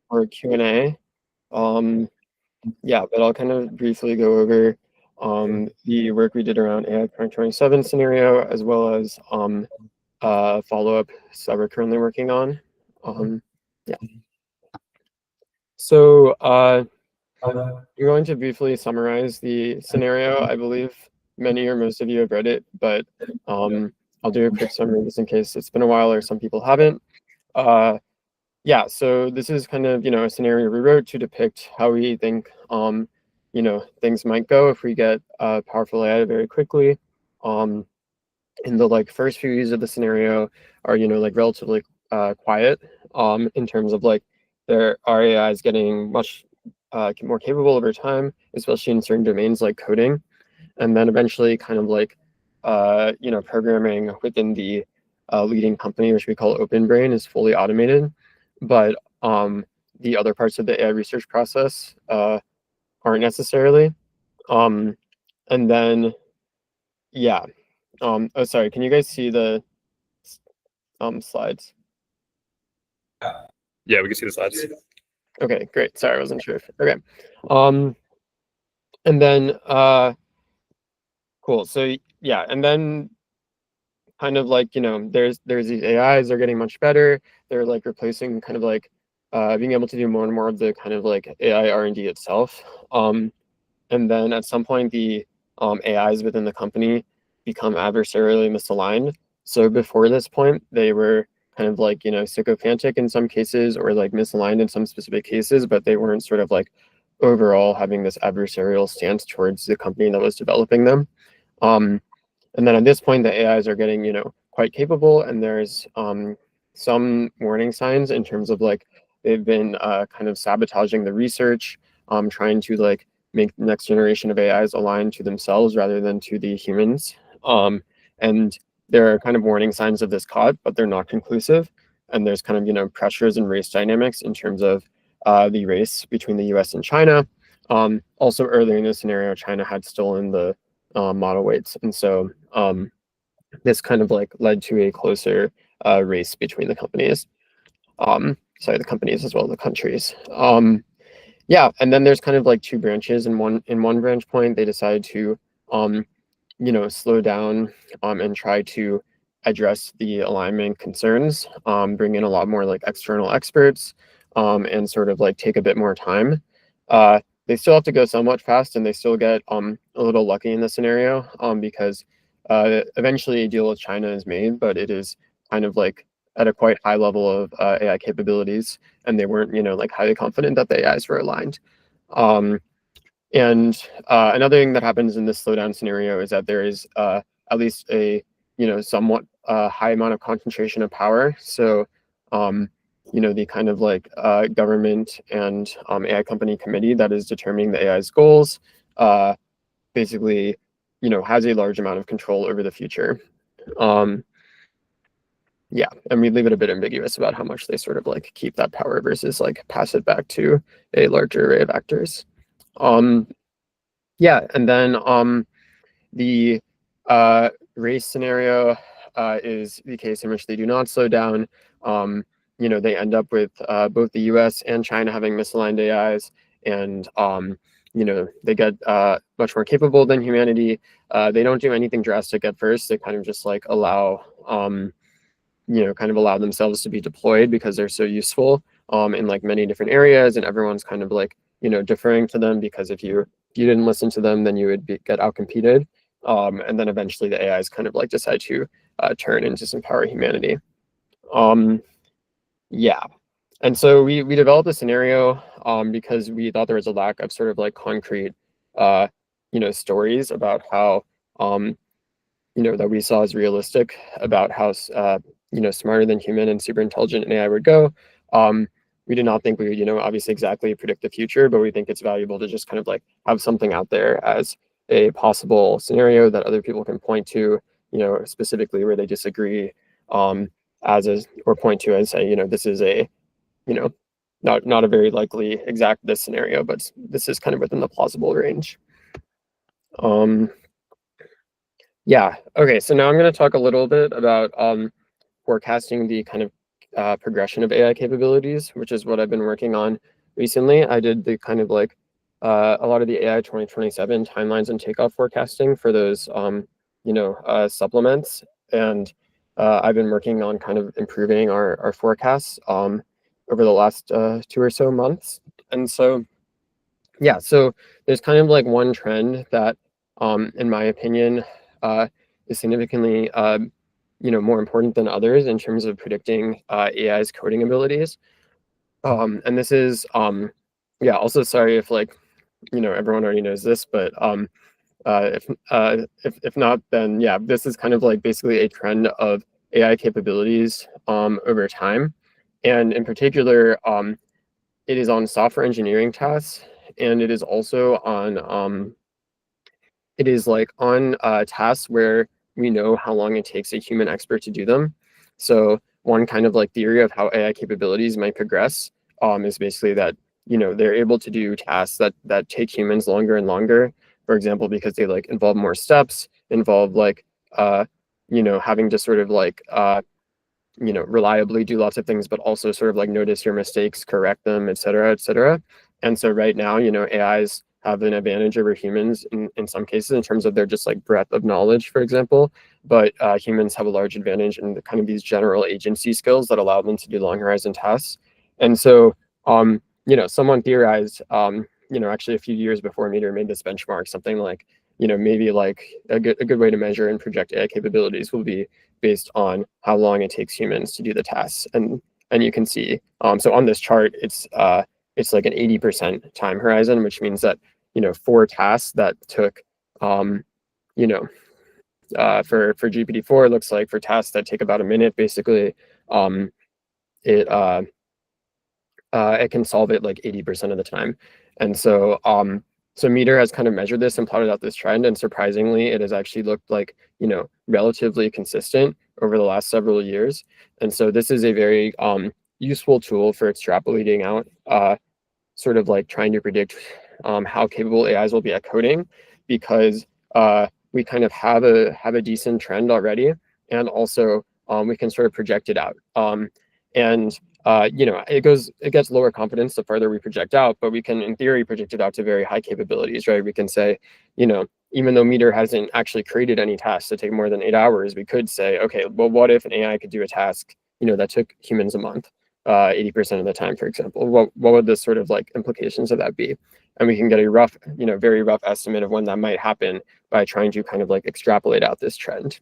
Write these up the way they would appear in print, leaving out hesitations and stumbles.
for Q&A. Yeah, but I'll kind of briefly go over the work we did around AI 2027 scenario, as well as follow-up that we're currently working on. Yeah. So I'm going to briefly summarize the scenario. I believe many or most of you have read it, but I'll do a quick summary just in case it's been a while or some people haven't. Yeah, so this is kind of, a scenario we wrote to depict how we think, things might go if we get powerful AI very quickly. In the first few years of the scenario are, relatively quiet in terms of their AI is getting much more capable over time, especially in certain domains like coding, and then eventually kind of programming within the leading company, which we call OpenBrain, is fully automated. But the other parts of the AI research process aren't necessarily. And then, yeah. Oh, sorry. Can you guys see the slides? Yeah, we can see the slides. Okay, great. Sorry, I wasn't sure if, okay. And then, cool. So yeah, and then kind of there's these AIs, they're getting much better. They're replacing kind of being able to do more and more of the kind of AI R&D itself. And then at some point the AIs within the company become adversarially misaligned. So before this point, they were kind of sycophantic in some cases or misaligned in some specific cases, but they weren't sort of overall having this adversarial stance towards the company that was developing them. And then at this point, the AIs are getting, quite capable, and there's some warning signs in terms of they've been kind of sabotaging the research, trying to make the next generation of AIs align to themselves rather than to the humans. And there are kind of warning signs of this caught, but they're not conclusive. And there's kind of, pressures and race dynamics in terms of the race between the US and China. Also earlier in the scenario, China had stolen the model weights. And so this kind of led to a closer race between the companies. The companies as well as the countries. Yeah, and then there's kind of two branches. In one branch point, they decide to slow down and try to address the alignment concerns, bring in a lot more external experts, and sort of take a bit more time. They still have to go somewhat fast, and they still get a little lucky in the scenario because eventually a deal with China is made, but it is kind of at a quite high level of AI capabilities, and they weren't highly confident that the AIs were aligned. And another thing that happens in this slowdown scenario is that there is at least a somewhat high amount of concentration of power. So the kind of government and AI company committee that is determining the AI's goals basically has a large amount of control over the future. Yeah, and we leave it a bit ambiguous about how much they sort of keep that power versus pass it back to a larger array of actors. Yeah, and then the race scenario is the case in which they do not slow down. They end up with both the US and China having misaligned AIs, and they get much more capable than humanity. They don't do anything drastic at first. They kind of just allow kind of allow themselves to be deployed because they're so useful in many different areas, and everyone's kind of deferring to them, because if you didn't listen to them, then you would get outcompeted. And then eventually the AIs kind of decide to turn and disempower humanity. Yeah. And so we developed a scenario because we thought there was a lack of sort of concrete stories about how that we saw as realistic about how smarter than human and super intelligent an AI would go. We did not think we would obviously exactly predict the future, but we think it's valuable to just kind of have something out there as a possible scenario that other people can point to, specifically where they disagree, or point to and say, this is a not a very likely exact this scenario, but this is kind of within the plausible range. Yeah, okay, so now I'm going to talk a little bit about forecasting the kind of progression of AI capabilities, which is what I've been working on recently. I did the kind of like a lot of the AI 2027 timelines and takeoff forecasting for those supplements, and I've been working on kind of improving our forecasts over the last 2 or so months. And so yeah, so there's kind of like one trend that in my opinion is significantly more important than others in terms of predicting AI's coding abilities. And this is also sorry if like everyone already knows this, but if not, then yeah, this is kind of like basically a trend of AI capabilities over time, and in particular, it is on software engineering tasks, and it is also on tasks where we know how long it takes a human expert to do them. So one kind of like theory of how AI capabilities might progress is basically that they're able to do tasks that take humans longer and longer. For example, because they like involve more steps, involve like having to sort of like reliably do lots of things, but also sort of like notice your mistakes, correct them, et cetera, et cetera. And so right now, AIs have an advantage over humans in some cases in terms of their just like breadth of knowledge, for example. But humans have a large advantage in the kind of these general agency skills that allow them to do long horizon tasks. And so, someone theorized, actually a few years before Meteor made this benchmark, something like, maybe like a good way to measure and project AI capabilities will be based on how long it takes humans to do the tasks. And you can see, so on this chart, it's like an 80% time horizon, which means that, for tasks that took, for GPT-4, it looks like for tasks that take about a minute, basically, it can solve it like 80% of the time. And so, so Meteor has kind of measured this and plotted out this trend, and surprisingly, it has actually looked like, relatively consistent over the last several years. And so this is a very useful tool for extrapolating out sort of like trying to predict how capable AIs will be at coding, because we kind of have a decent trend already, and also we can sort of project it out. And it gets lower confidence the farther we project out, but we can, in theory, project it out to very high capabilities, right? We can say, even though Meteor hasn't actually created any tasks that take more than 8 hours, we could say, okay, well, what if an AI could do a task, that took humans a month, 80% of the time, for example? What would the sort of like implications of that be? And we can get a rough, very rough estimate of when that might happen by trying to kind of like extrapolate out this trend.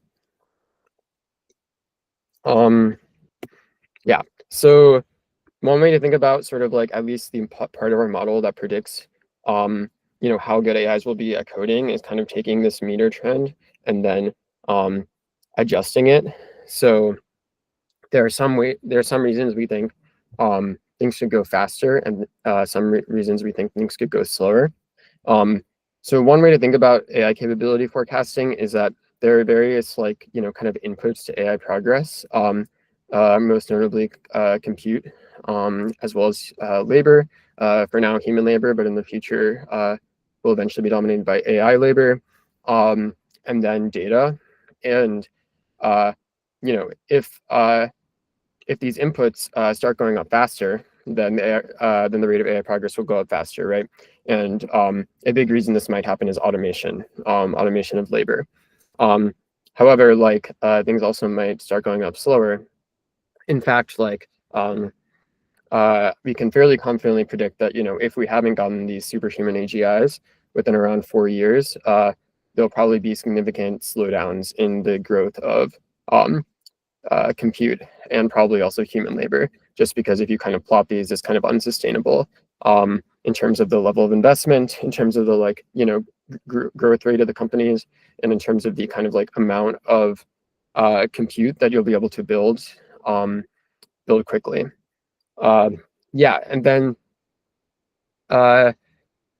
Yeah, so one way to think about sort of like at least the part of our model that predicts how good AIs will be at coding is kind of taking this Meteor trend and then adjusting it. So there are some reasons we think things should go faster, and some reasons we think things could go slower. So one way to think about AI capability forecasting is that there are various like kind of inputs to AI progress. Most notably compute, as well as labor. For now, human labor, but in the future will eventually be dominated by AI labor, and then data. And if these inputs start going up faster, then the rate of AI progress will go up faster, right? And a big reason this might happen is automation of labor. However, like things also might start going up slower. In fact, like we can fairly confidently predict that if we haven't gotten these superhuman AGIs within around 4 years, there'll probably be significant slowdowns in the growth of compute and probably also human labor, just because if you kind of plot these, it's kind of unsustainable in terms of the level of investment, in terms of the like growth rate of the companies, and in terms of the kind of like amount of compute that you'll be able to build quickly. Yeah, and then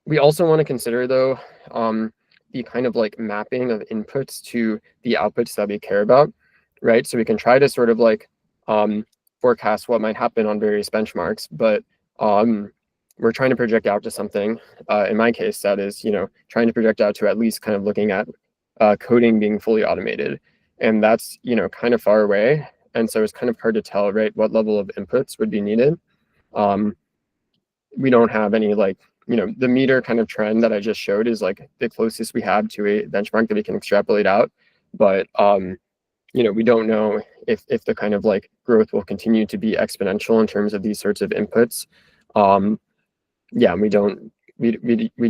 we also want to consider though the kind of like mapping of inputs to the outputs that we care about, right? So we can try to sort of like forecast what might happen on various benchmarks, but we're trying to project out to something. In my case, that is, trying to project out to at least kind of looking at coding being fully automated, and that's kind of far away. And so it's kind of hard to tell, right, what level of inputs would be needed. We don't have any like, the meter kind of trend that I just showed is like the closest we have to a benchmark that we can extrapolate out. But, we don't know if the kind of like growth will continue to be exponential in terms of these sorts of inputs. Yeah, we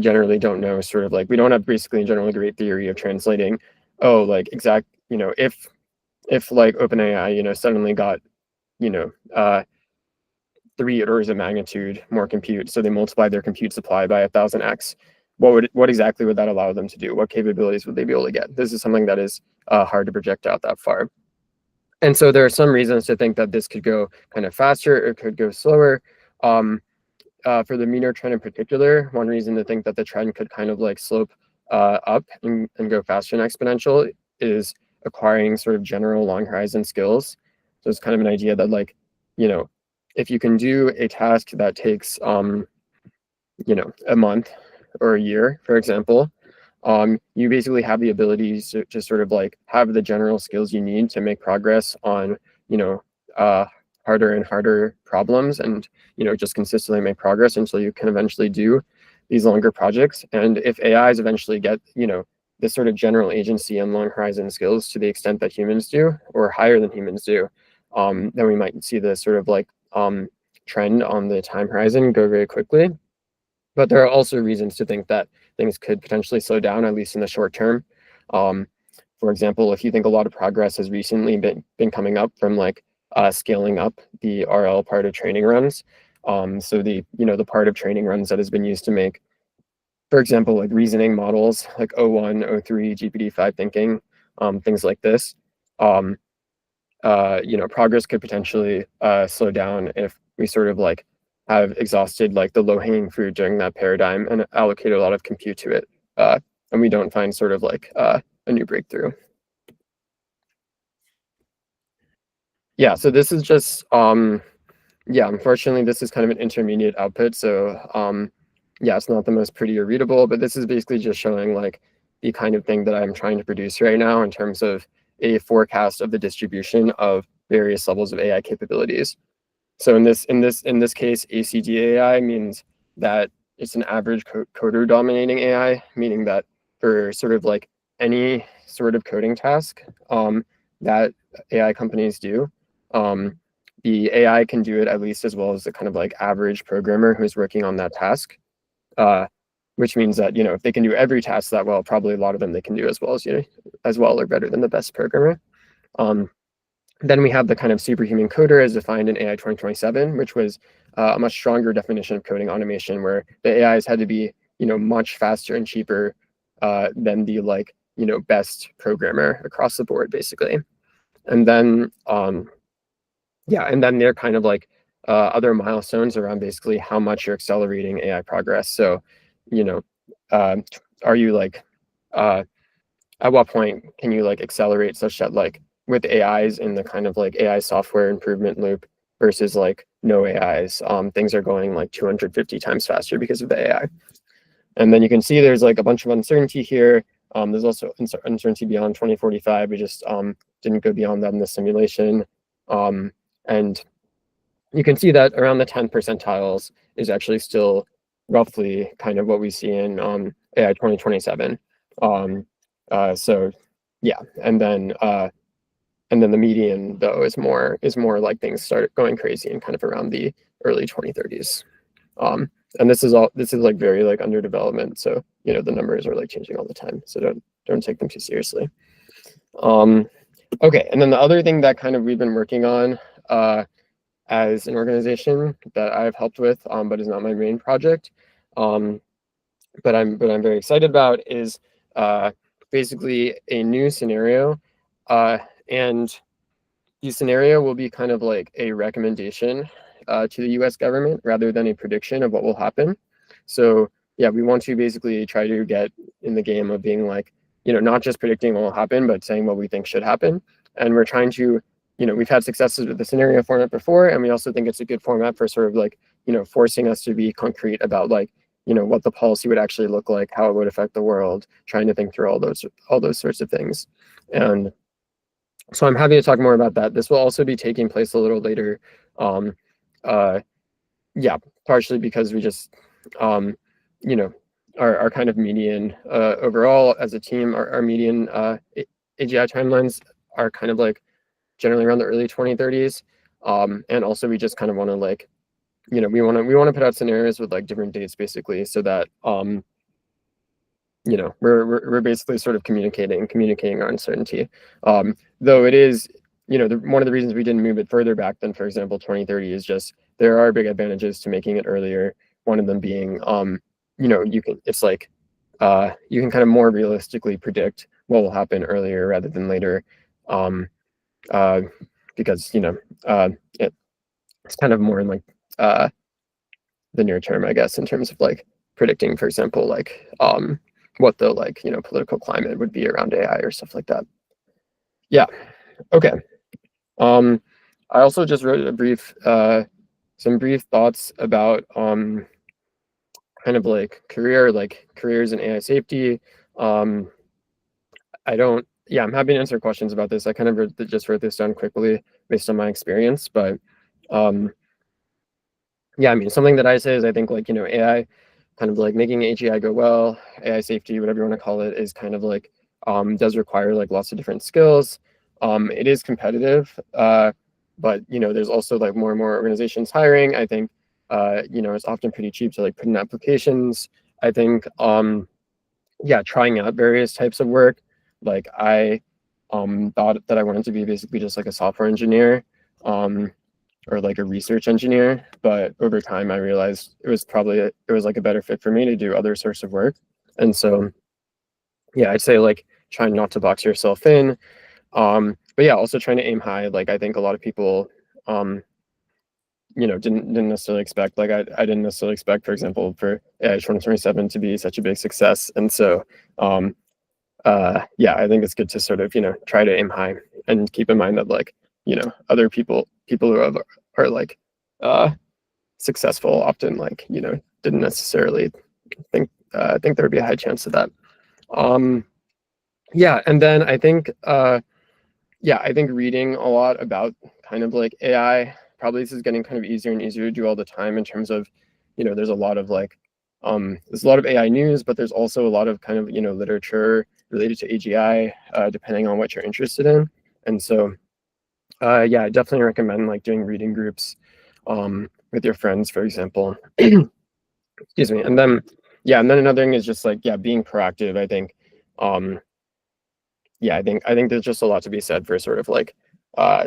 generally don't know, sort of like, we don't have basically in general a great theory of translating, like exact, if like OpenAI, suddenly got, 3 orders of magnitude more compute, so they multiplied their compute supply by 1000x. What exactly would that allow them to do? What capabilities would they be able to get? This is something that is hard to project out that far. And so there are some reasons to think that this could go kind of faster or could go slower. For the meter trend in particular, one reason to think that the trend could kind of like slope up and go faster than exponential is acquiring sort of general long horizon skills. So it's kind of an idea that like, if you can do a task that takes, a month or a year, for example, you basically have the ability to sort of like have the general skills you need to make progress on, harder and harder problems, and just consistently make progress until you can eventually do these longer projects. And if AIs eventually get this sort of general agency and long horizon skills to the extent that humans do, or higher than humans do, then we might see this sort of like trend on the time horizon go very quickly. But there are also reasons to think that things could potentially slow down, at least in the short term. For example, if you think a lot of progress has recently been coming up from like scaling up the RL part of training runs. So the part of training runs that has been used to make, for example, like reasoning models like O1, O3, GPT-5 thinking, things like this. Progress could potentially slow down if we sort of like have exhausted like the low-hanging fruit during that paradigm and allocate a lot of compute to it, and we don't find sort of like a new breakthrough. Yeah, so this is just, unfortunately, this is kind of an intermediate output. So yeah, it's not the most pretty or readable, but this is basically just showing like the kind of thing that I'm trying to produce right now in terms of a forecast of the distribution of various levels of AI capabilities. So in this case, ACD-AI means that it's an average coder dominating AI, meaning that for sort of like any sort of coding task that AI companies do, the AI can do it at least as well as the kind of like average programmer who's working on that task, which means that, if they can do every task that well, probably a lot of them they can do as well as well or better than the best programmer. Then we have the kind of superhuman coder as defined in AI 2027, which was a much stronger definition of coding automation, where the AIs had to be, much faster and cheaper than the like, best programmer across the board, basically. And then, and then they're kind of like other milestones around basically how much you're accelerating AI progress. So, are you like, at what point can you like accelerate such that like with AIs in the kind of like AI software improvement loop versus like no AIs, things are going like 250 times faster because of the AI. And then you can see there's like a bunch of uncertainty here. There's also uncertainty beyond 2045. We just didn't go beyond that in the simulation. And you can see that around the 10 percentiles is actually still roughly kind of what we see in AI 2027. So yeah, and then the median though is more like things start going crazy and kind of around the early 2030s. And this is like very like under development, so the numbers are like changing all the time, so don't take them too seriously. Okay, and then the other thing that kind of we've been working on as an organization that I've helped with, but is not my main project, but I'm very excited about, is basically a new scenario, and the scenario will be kind of like a recommendation to the US government rather than a prediction of what will happen. So yeah, we want to basically try to get in the game of being like, not just predicting what will happen, but saying what we think should happen. And we're trying to, we've had successes with the scenario format before, and we also think it's a good format for sort of like, forcing us to be concrete about like, what the policy would actually look like, how it would affect the world, trying to think through all those sorts of things. And So I'm happy to talk more about that. This will also be taking place a little later. Yeah, partially because we just, you know, our kind of median overall as a team, our median AGI timelines are kind of like generally around the early 2030s. And also we just kind of want to like, we want to put out scenarios with like different dates basically, so that we're basically sort of communicating our uncertainty. Though it is, one of the reasons we didn't move it further back than, for example, 2030 is just there are big advantages to making it earlier. One of them being, it's like you can kind of more realistically predict what will happen earlier rather than later, because it's kind of more in like the near term, I guess, in terms of like predicting, for example, like what the like political climate would be around AI or stuff like that. Yeah. Okay. I also just wrote a brief some brief thoughts about kind of like careers in AI safety. I'm happy to answer questions about this. I kind of just wrote this down quickly based on my experience, but yeah, I mean, something that I say is I think like, AI kind of like making AGI go well, AI safety, whatever you want to call it, is kind of like does require like lots of different skills. It is competitive, but there's also like more and more organizations hiring. I think it's often pretty cheap to like put in applications. I think trying out various types of work. Like I thought that I wanted to be basically just like a software engineer. Or like a research engineer, but over time I realized it was like a better fit for me to do other sorts of work. And so yeah, I'd say like trying not to box yourself in, but yeah, also trying to aim high. Like I think a lot of people didn't necessarily expect, like I didn't necessarily expect, for example, for AI 2027 to be such a big success. And so I think it's good to sort of try to aim high and keep in mind that like other people who are like successful often like didn't necessarily think there would be a high chance of that. And then I think reading a lot about kind of like AI, probably this is getting kind of easier and easier to do all the time in terms of there's a lot of like there's a lot of AI news, but there's also a lot of kind of literature related to AGI, depending on what you're interested in. And so I definitely recommend like doing reading groups with your friends, for example. Excuse me. And then another thing is just like being proactive. I think I think there's just a lot to be said for sort of like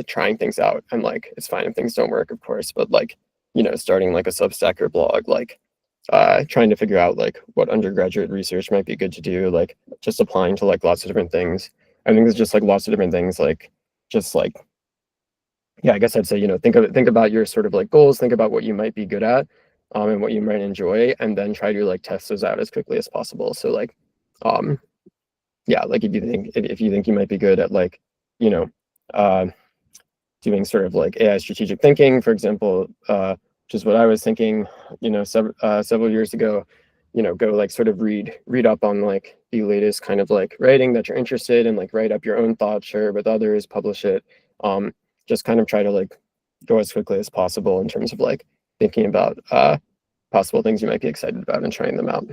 trying things out, and like it's fine if things don't work, of course, but like starting like a Substack or blog, like trying to figure out like what undergraduate research might be good to do, like just applying to like lots of different things. I think there's just like lots of different things, like just like I guess I'd say think about your sort of like goals, think about what you might be good at, and what you might enjoy, and then try to like test those out as quickly as possible. So like like if you think you might be good at like doing sort of like AI strategic thinking, for example, which is what I was thinking several years ago, go like sort of read up on like the latest kind of like writing that you're interested in, like write up your own thoughts, share it with others, publish it. Just kind of try to like go as quickly as possible in terms of like thinking about possible things you might be excited about and trying them out.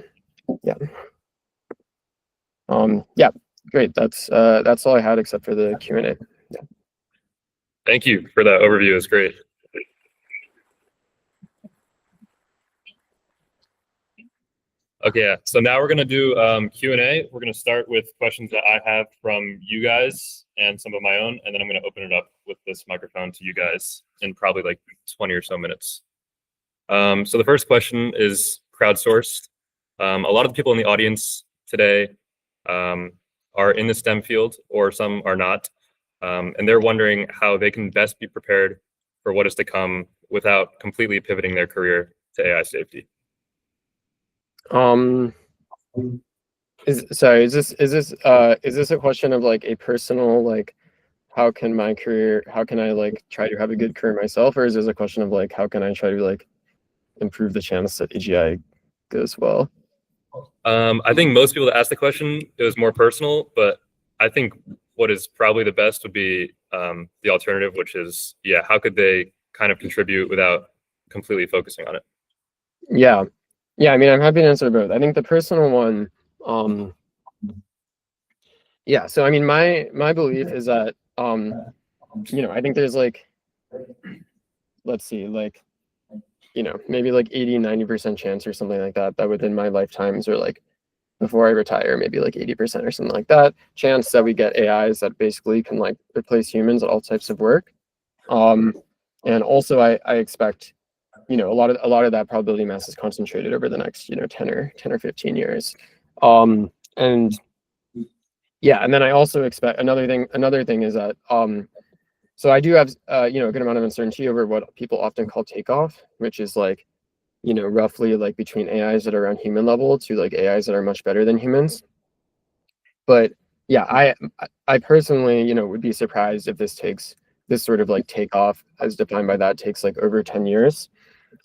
Great. That's all I had except for the Q&A. Thank you for that overview. It's great. Okay, so now we're going to do Q&A. We're going to start with questions that I have from you guys and some of my own, and then I'm going to open it up with this microphone to you guys in probably like 20 or so minutes. So the first question is crowdsourced. A lot of the people in the audience today are in the STEM field, or some are not, and they're wondering how they can best be prepared for what is to come without completely pivoting their career to AI safety. Is this a question of like a personal, like how can I like try to have a good career myself, or is this a question of like how can I try to like improve the chance that AGI goes well? I think most people that ask the question, it was more personal, but I think what is probably the best would be the alternative, which is, yeah, how could they kind of contribute without completely focusing on it? Yeah. Yeah, I mean, I'm happy to answer both. I think the personal one, yeah, so I mean, my belief is that, I think there's like, let's see, like, maybe like 80-90% chance or something like that, that within my lifetimes or like before I retire, maybe like 80% or something like that, chance that we get AIs that basically can like replace humans at all types of work. And also I expect, a lot of that probability mass is concentrated over the next, 10 or 15 years. And yeah, and then I also expect another thing is that, so I do have, a good amount of uncertainty over what people often call takeoff, which is like, roughly like between AIs that are around human level to like AIs that are much better than humans. But yeah, I personally, would be surprised if this sort of like takeoff as defined by that takes like over 10 years.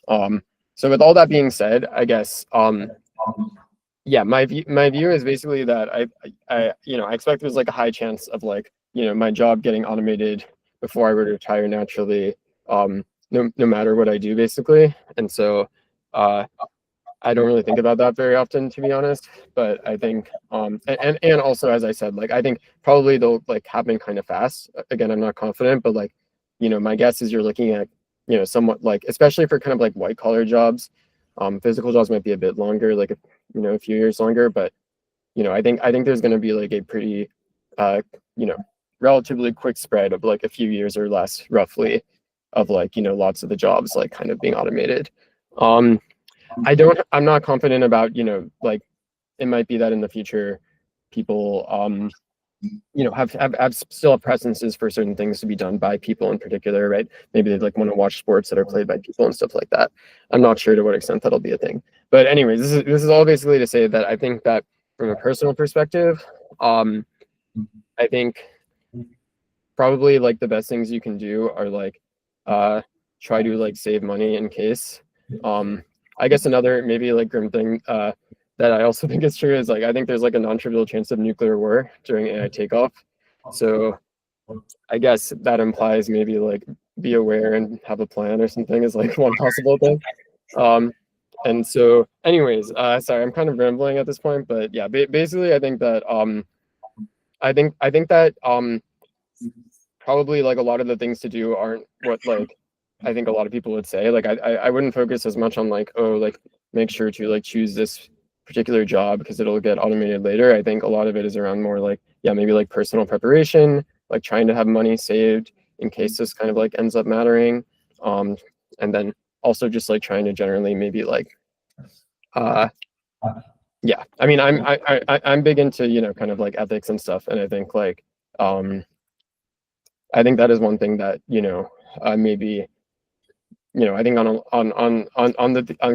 So with all that being said, I guess, yeah, my view is basically that I expect there's like a high chance of like, my job getting automated before I were to retire naturally, no matter what I do basically. And so, I don't really think about that very often, to be honest. But I think, and also, as I said, like I think probably they'll like happen kind of fast. Again, I'm not confident, but like, my guess is you're looking at, somewhat like, especially for kind of like white collar jobs, physical jobs might be a bit longer, like a few years longer. But I think there's going to be like a pretty, uh, relatively quick spread of like a few years or less, roughly, of like lots of the jobs like kind of being automated. Um, I'm not confident about, like it might be that in the future people, have still have preferences for certain things to be done by people in particular, right? Maybe they'd like want to watch sports that are played by people and stuff like that. I'm not sure to what extent that'll be a thing. But anyways, this is all basically to say that I think that from a personal perspective, I think probably like the best things you can do are like try to like save money in case. I guess another maybe like grim thing that I also think is true is like I think there's like a non-trivial chance of nuclear war during AI takeoff. So I guess that implies maybe like be aware and have a plan or something is like one possible thing. And so anyways, sorry, I'm kind of rambling at this point, but yeah, basically I think that I think that probably like a lot of the things to do aren't what like I think a lot of people would say. Like I wouldn't focus as much on like, oh, like make sure to like choose this particular job because it'll get automated later. I think a lot of it is around more like, yeah, maybe like personal preparation, like trying to have money saved in case this kind of like ends up mattering. And then also just like trying to generally maybe like uh yeah. I mean I'm big into, kind of like ethics and stuff. And I think like I think that is one thing that, maybe, I think on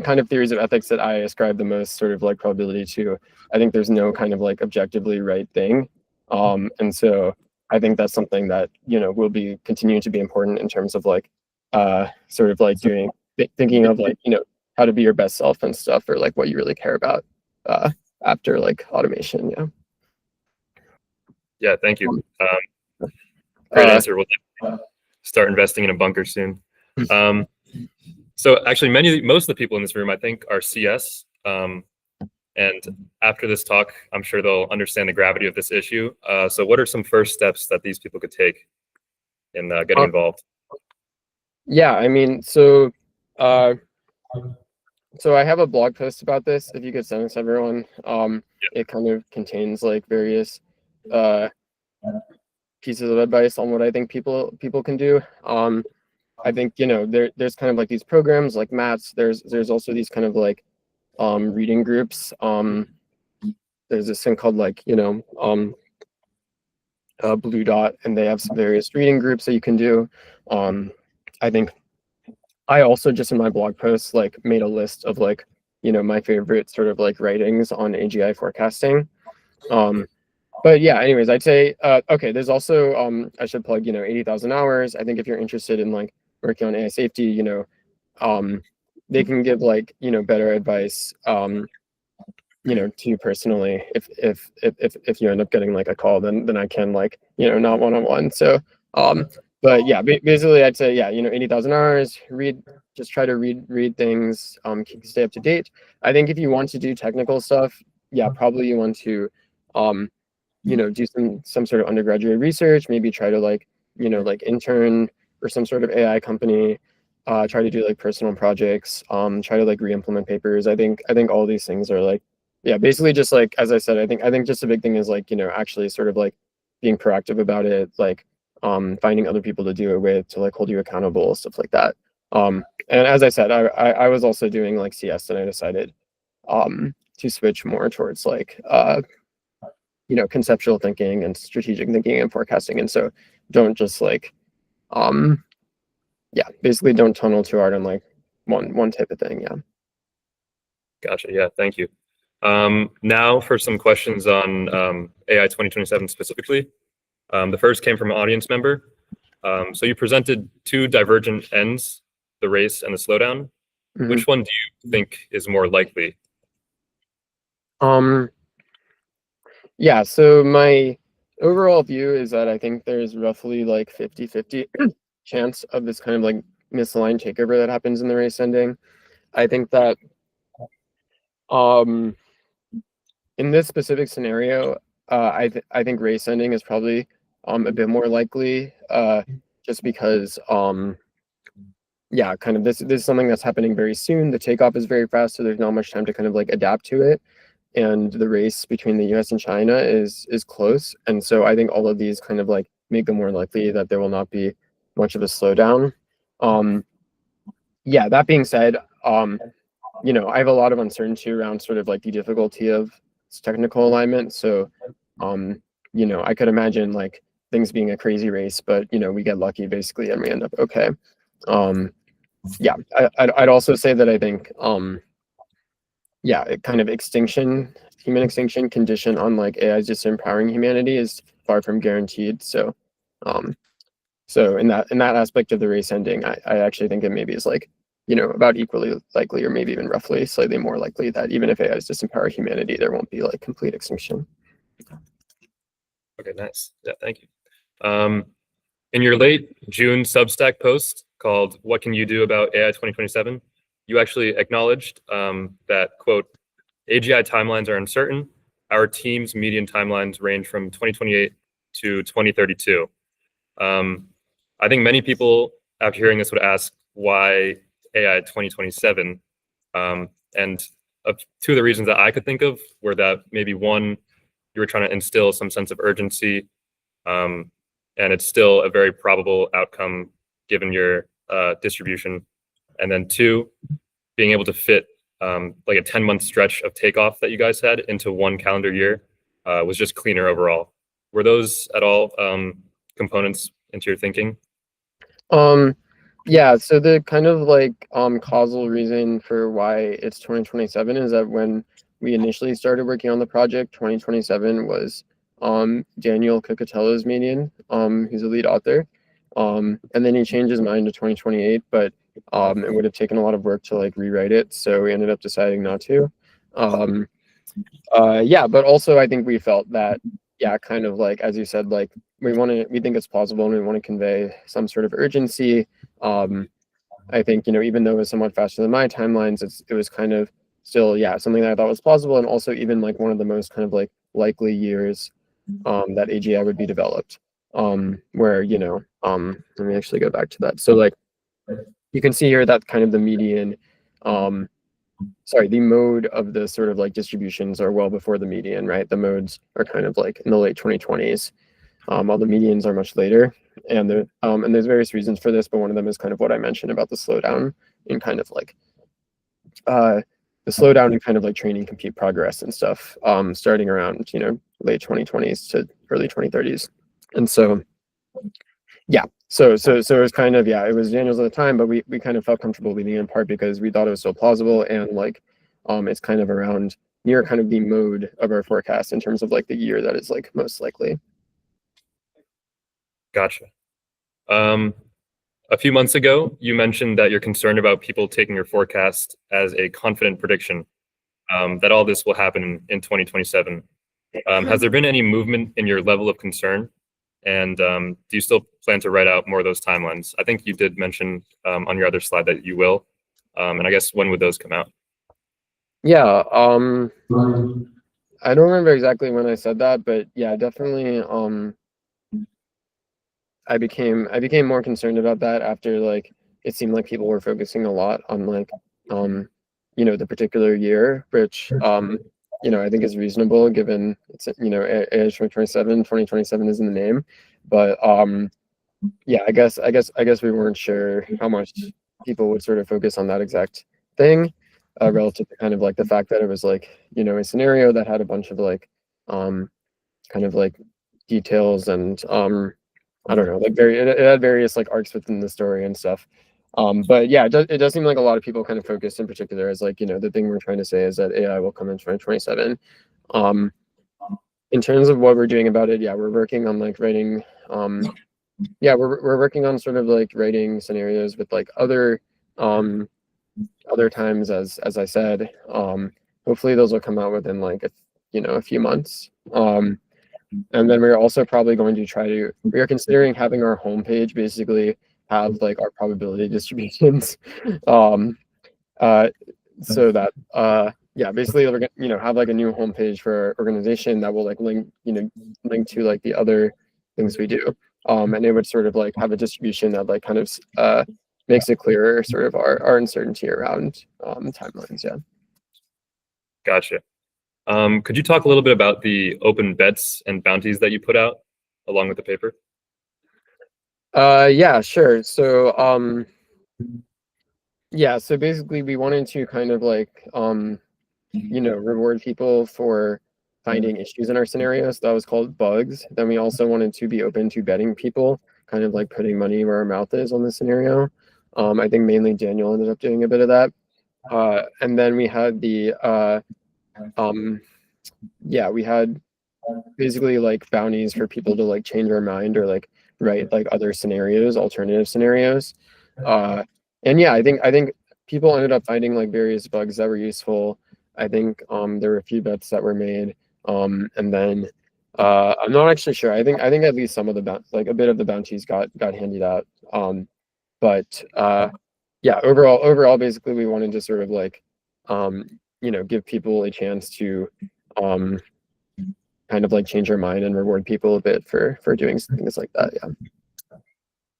kind of theories of ethics that I ascribe the most sort of like probability to, I think there's no kind of like objectively right thing. And so I think that's something that, will be continuing to be important in terms of like, sort of like thinking of like, how to be your best self and stuff, or like what you really care about, after like automation. Yeah. Yeah, thank you. Great answer. We'll start investing in a bunker soon. So actually, most of the people in this room, I think, are CS. And after this talk, I'm sure they'll understand the gravity of this issue. So what are some first steps that these people could take in getting involved? Yeah, I mean, so I have a blog post about this. If you could send it to everyone, it kind of contains like various pieces of advice on what I think people can do. I think there's kind of like these programs like Mats. There's also these kind of like reading groups. There's this thing called like Blue Dot, and they have some various reading groups that you can do. I think I also just in my blog posts like made a list of like my favorite sort of like writings on AGI forecasting. But yeah, anyways, I'd say okay, there's also I should plug 80,000 hours. I think if you're interested in like working on AI safety, they can give like better advice to you personally if you end up getting like a call, then I can like not one-on-one. So But yeah, basically I'd say, yeah, 80,000 hours, just try to read things, stay up to date. I think if you want to do technical stuff, yeah, probably you want to, do some sort of undergraduate research, maybe try to like intern for some sort of AI company, try to do like personal projects, try to like re-implement papers. I think all these things are like, yeah, basically just like, as I said, I think just a big thing is like, actually sort of like being proactive about it, like finding other people to do it with, to like hold you accountable, stuff like that. And as I said, I was also doing like CS, and I decided to switch more towards like conceptual thinking and strategic thinking and forecasting. And so don't just like yeah, basically don't tunnel too hard on like one type of thing. Yeah. Gotcha. Yeah, thank you. Now for some questions on AI 2027 specifically. The first came from an audience member. So you presented two divergent ends, the race and the slowdown. Mhm. Which one do you think is more likely? Yeah, so my overall view is that I think there's roughly like 50-50 chance of this kind of like misaligned takeover that happens in the race ending. I think that um in this specific scenario, I think race ending is probably a bit more likely, just because yeah, kind of this is something that's happening very soon. The takeoff is very fast, so there's not much time to kind of like adapt to it. And the race between the US and China is close. And so I think all of these kind of like make it more likely that there will not be much of a slowdown. Yeah, that being said, I have a lot of uncertainty around sort of like the difficulty of technical alignment. So, I could imagine like things being a crazy race, but we get lucky basically and we end up okay. Yeah, I'd also say that I think yeah, kind of human extinction condition on like AI's just empowering humanity is far from guaranteed. So, so in that aspect of the race ending, I actually think it maybe is like, about equally likely, or maybe even roughly slightly more likely, that even if AIs disempower humanity, there won't be like complete extinction. Okay, nice. Yeah, thank you. In your late June Substack post called "What Can You Do About AI 2027," you actually acknowledged that, quote, AGI timelines are uncertain. Our team's median timelines range from 2028 to 2032. I think many people, after hearing this, would ask why AI 2027. And two of the reasons that I could think of were that maybe one, you were trying to instill some sense of urgency, and it's still a very probable outcome given your distribution. And then two, being able to fit like a 10-month stretch of takeoff that you guys had into one calendar year was just cleaner overall. Were those at all components into your thinking? Yeah, so the kind of like causal reason for why it's 2027 is that when we initially started working on the project, 2027 was Daniel Cucatello's median, who's a lead author. And then he changed his mind to 2028, but it would have taken a lot of work to like rewrite it, so we ended up deciding not to. Yeah, but also I think we felt that, yeah, kind of like as you said, like we think it's plausible and we want to convey some sort of urgency. I think, even though it was somewhat faster than my timelines, it was kind of still, yeah, something that I thought was plausible, and also even like one of the most kind of like likely years that AGI would be developed. Where, let me actually go back to that. So like you can see here that kind of the median, the mode of the sort of like distributions are well before the median, right? The modes are kind of like in the late 2020s, while the medians are much later. And there's various reasons for this, but one of them is kind of what I mentioned about the slowdown in kind of like the slowdown in kind of like training compute progress and stuff, starting around late 2020s to early 2030s. And so yeah, so it was kind of, yeah, it was Daniel's at the time, but we kind of felt comfortable leaving it in part because we thought it was so plausible, and like it's kind of around near kind of the mode of our forecast in terms of like the year that is like most likely. Gotcha. A few months ago, you mentioned that you're concerned about people taking your forecast as a confident prediction, that all this will happen in 2027. Has there been any movement in your level of concern? And do you still plan to write out more of those timelines? I think you did mention on your other slide that you will. And I guess when would those come out? Yeah, I don't remember exactly when I said that, but yeah, definitely I became more concerned about that after like it seemed like people were focusing a lot on like the particular year, which I think is reasonable given it's AISI 2027 is in the name. But yeah, I guess we weren't sure how much people would sort of focus on that exact thing, relative to kind of like the fact that it was like, a scenario that had a bunch of like kind of like details and I don't know, like it had various like arcs within the story and stuff. But yeah, it does seem like a lot of people kind of focused in particular as like, the thing we're trying to say is that AI will come in 2027. In terms of what we're doing about it, yeah, we're working on like writing we're working on sort of like writing scenarios with like other times as I said. Hopefully those will come out within like a few months. And then we're also probably going to we are considering having our homepage basically have like our probability distributions. um, so that yeah, basically we're gonna have like a new homepage for our organization that will like link to like the other things we do. And it would sort of like have a distribution that like kind of makes it clearer sort of our uncertainty around timelines. Yeah. Gotcha. Could you talk a little bit about the open bets and bounties that you put out along with the paper? Yeah, sure. So yeah, so basically we wanted to kind of like reward people for finding issues in our scenarios. That was called bugs. Then we also wanted to be open to betting people, kind of like putting money where our mouth is on the scenario. I think mainly Daniel ended up doing a bit of that. And then we had we had basically like bounties for people to like change their mind or like write like other scenarios, alternative scenarios. And yeah, I think people ended up finding like various bugs that were useful. I think there were a few bets that were made. And then I'm not actually sure. I think at least some of like a bit of the bounties got handed out. But yeah, overall basically we wanted to sort of like give people a chance to kind of like change their mind and reward people a bit for doing things like that.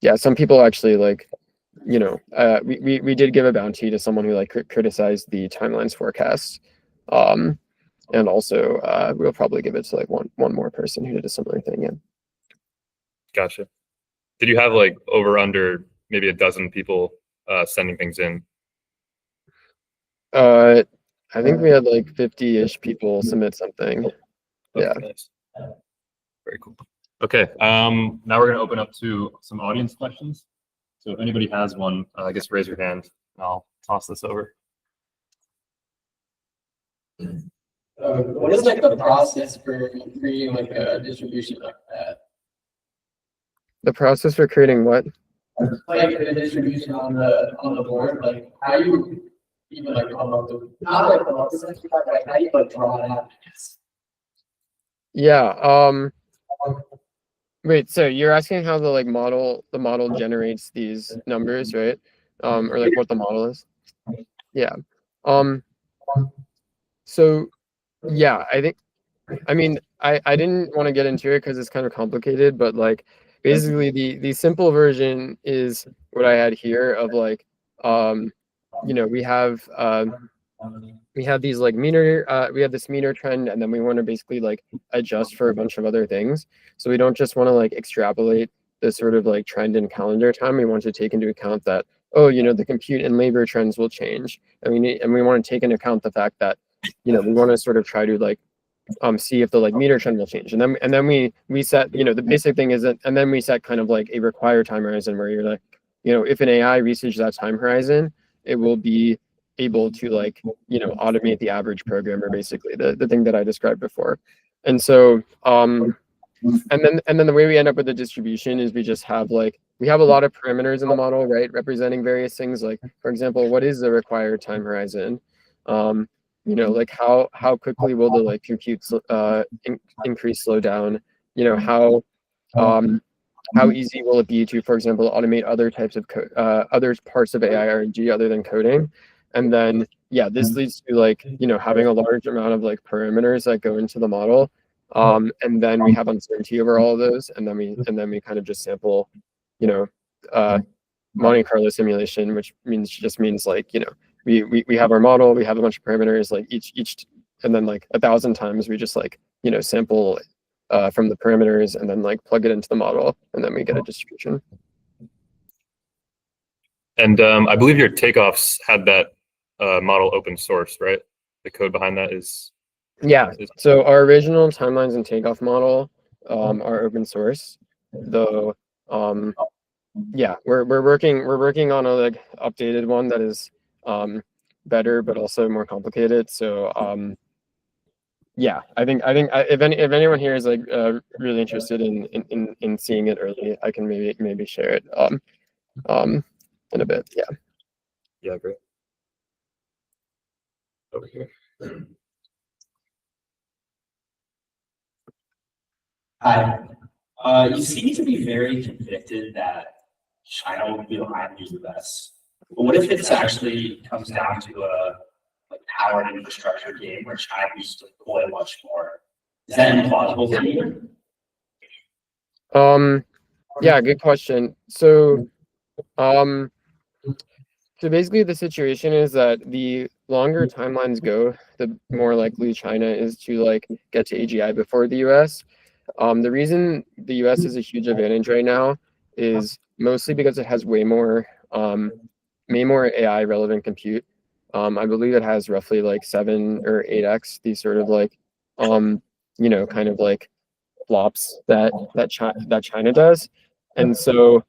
Yeah, some people actually like we did give a bounty to someone who like criticized the timelines forecast. And also we'll probably give it to like one more person who did a similar thing. Yeah. Gotcha. Did you have like over under maybe a dozen people sending things in? I think we had like 50-ish people submit something. Okay, Yeah. nice. Very cool. Okay, now we're gonna open up to some audience questions. So if anybody has one, I guess raise your hand and I'll toss this over. What is like the process for creating like a distribution like that? The process for creating what? Like the distribution on the board, like how you even like come up with not like come up with something, but like how you like draw it out. Yeah. Wait, so you're asking how the model generates these numbers, right? Or like what the model is? Yeah. So yeah, I mean, I didn't want to get into it because it's kind of complicated, but like basically the simple version is what I had here of like we have these like we have this meter trend, and then we want to basically like adjust for a bunch of other things. So we don't just want to like extrapolate the sort of like trend in calendar time. We want to take into account that, oh, the compute and labor trends will change, and we want to take into account the fact that we want to sort of try to like see if the like meter trend will change, and then we set the basic thing is that, and then we set kind of like a required time horizon where you're like, if an AI reaches that time horizon, it will be able to like automate the average programmer, basically the thing that I described before. And so and then the way we end up with the distribution is we just have like we have a lot of parameters in the model, right, representing various things, like for example, what is the required time horizon, like how quickly will the like compute increase, slow down, how How easy will it be to, for example, automate other types of other parts of AI R&D other than coding? And then, yeah, this leads to like, having a large amount of like parameters that go into the model. And then we have uncertainty over all of those. And then we kind of just sample, Monte Carlo simulation, which just means like, we have our model, we have a bunch of parameters, like each, and then like 1,000 times we just like, sample from the parameters and then like plug it into the model, and then we get a distribution. And I believe your takeoffs had that model open source, right? The code behind that is. Yeah. So our original timelines and takeoff model are open source, though. Yeah, we're working on a like updated one that is better but also more complicated. So yeah, I think if anyone here is like really interested in seeing it early, I can maybe share it in a bit. Yeah. Yeah, great. Over here. Hi. You seem to be very convicted that China will be behind the US. But what if it actually comes down to a powered infrastructure game where China used to deploy much more? Is that implausible for you? Yeah, good question. So basically the situation is that the longer timelines go, the more likely China is to like get to AGI before the US. The reason the US is a huge advantage right now is mostly because it has way more AI relevant compute. I believe it has roughly like 7 or 8x these sort of like kind of like flops that China does. And so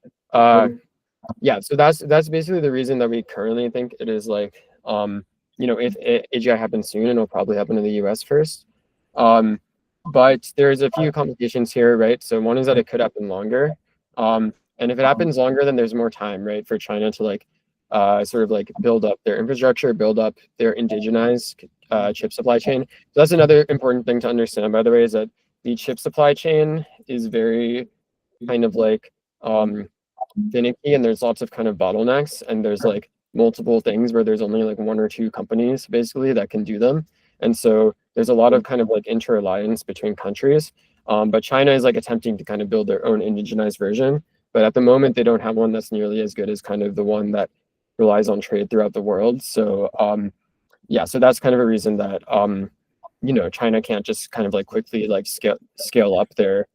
yeah, so that's basically the reason that we currently think it is like if AGI happens soon, it'll probably happen in the US first. But there's a few complications here, right? So one is that it could happen longer. And if it happens longer, then there's more time, right, for China to like sort of like build up their infrastructure, build up their indigenized chip supply chain. So that's another important thing to understand, by the way, is that the chip supply chain is very kind of like finicky, and there's lots of kind of bottlenecks, and there's like multiple things where there's only like 1 or 2 companies basically that can do them. And so there's a lot of kind of like inter-alliance between countries. But China is like attempting to kind of build their own indigenized version. But at the moment, they don't have one that's nearly as good as kind of the one that relies on trade throughout the world. So yeah, so that's kind of a reason that China can't just kind of like quickly like scale up their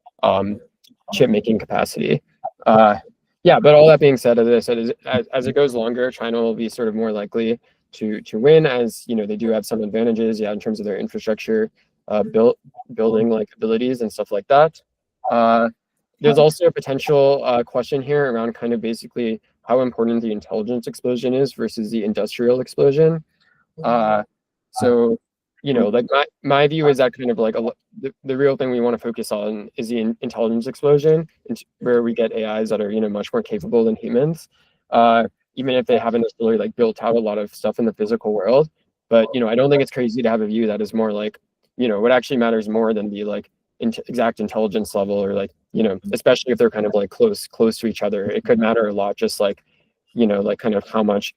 chip making capacity. Yeah, but all that being said, as I said, as it goes longer, China will be sort of more likely to win, as they do have some advantages, yeah, in terms of their infrastructure, building like abilities and stuff like that. There's also a potential question here around kind of basically how important the intelligence explosion is versus the industrial explosion. So like my view is that kind of like the real thing we want to focus on is the intelligence explosion, where we get AIs that are much more capable than humans, even if they haven't necessarily like built out a lot of stuff in the physical world. But I don't think it's crazy to have a view that is more like what actually matters more than the like exact intelligence level, or like especially if they're kind of like close to each other. It could matter a lot, just like like kind of how much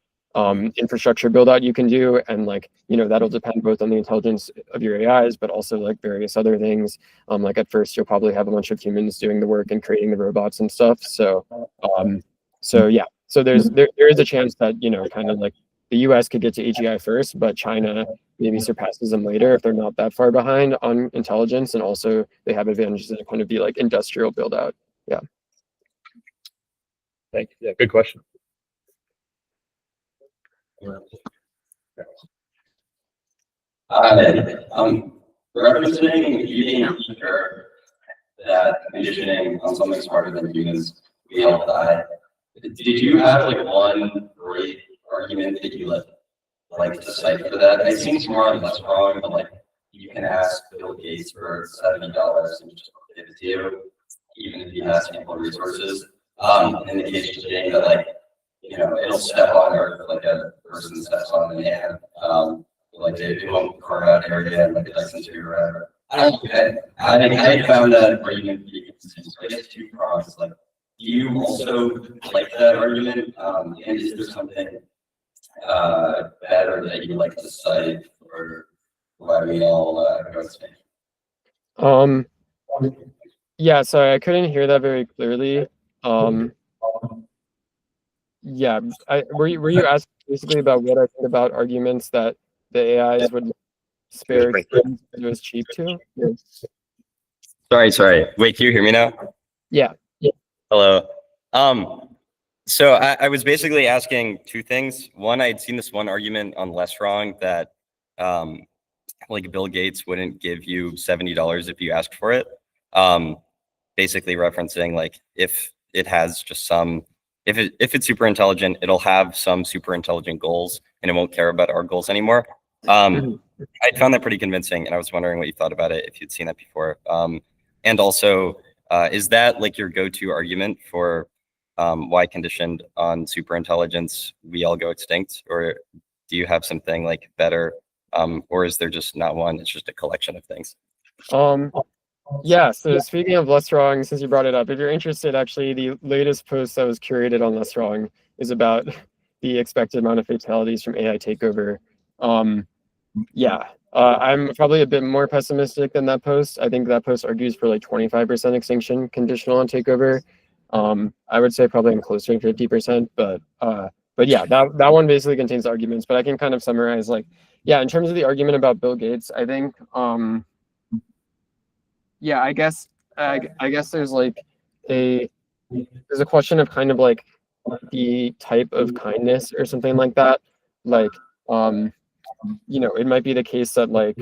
infrastructure build out you can do, and like that'll depend both on the intelligence of your AIs, but also like various other things. Like at first you'll probably have a bunch of humans doing the work and creating the robots and stuff. So yeah, so there is a chance that kind of like the US could get to AGI first, but China maybe surpasses them later if they're not that far behind on intelligence, and also they have advantages that kind of be like industrial build out. Yeah. Thank you. Yeah, good question. Referencing eating or that conditioning on something smarter than humans, we all die. Did you have like one great argument that you like to cite for that? It seems more or less wrong, but like you can ask Bill Gates for $70 and just give it to you, even if he has ample resources. In the case of saying that like it'll step on, or like a person steps on an ant, like they won't carve out area and like it doesn't do or whatever. I found that argument to be consistent. So I guess two prongs. Like, do you also like that argument? And is there something better that you like to cite for why we all go insane? Yeah, sorry, I couldn't hear that very clearly. Yeah, were you asking basically about what I think about arguments that the AIs would spare humans if it was cheap to? Sorry. Wait, can you hear me now? Yeah. Hello. So I was basically asking two things. One, I had seen this one argument on Less Wrong that like Bill Gates wouldn't give you $70 if you asked for it. Basically referencing like if it has just some, if it's super intelligent, it'll have some super intelligent goals and it won't care about our goals anymore. I found that pretty convincing, and I was wondering what you thought about it if you'd seen that before. And also, is that like your go-to argument for why conditioned on super intelligence we all go extinct, or do you have something like better, or is there just not one? It's just a collection of things. Yeah, so speaking of Less Wrong, since you brought it up, if you're interested, actually, the latest post that was curated on Less Wrong is about the expected amount of fatalities from AI takeover. Yeah, I'm probably a bit more pessimistic than that post. I think that post argues for like 25% extinction conditional on takeover. I would say probably I'm closer to 50%, but yeah, that one basically contains arguments, but I can kind of summarize like, yeah, in terms of the argument about Bill Gates, I think, yeah, I guess there's like there's a question of kind of like the type of kindness or something like that. Like, you know, it might be the case that like,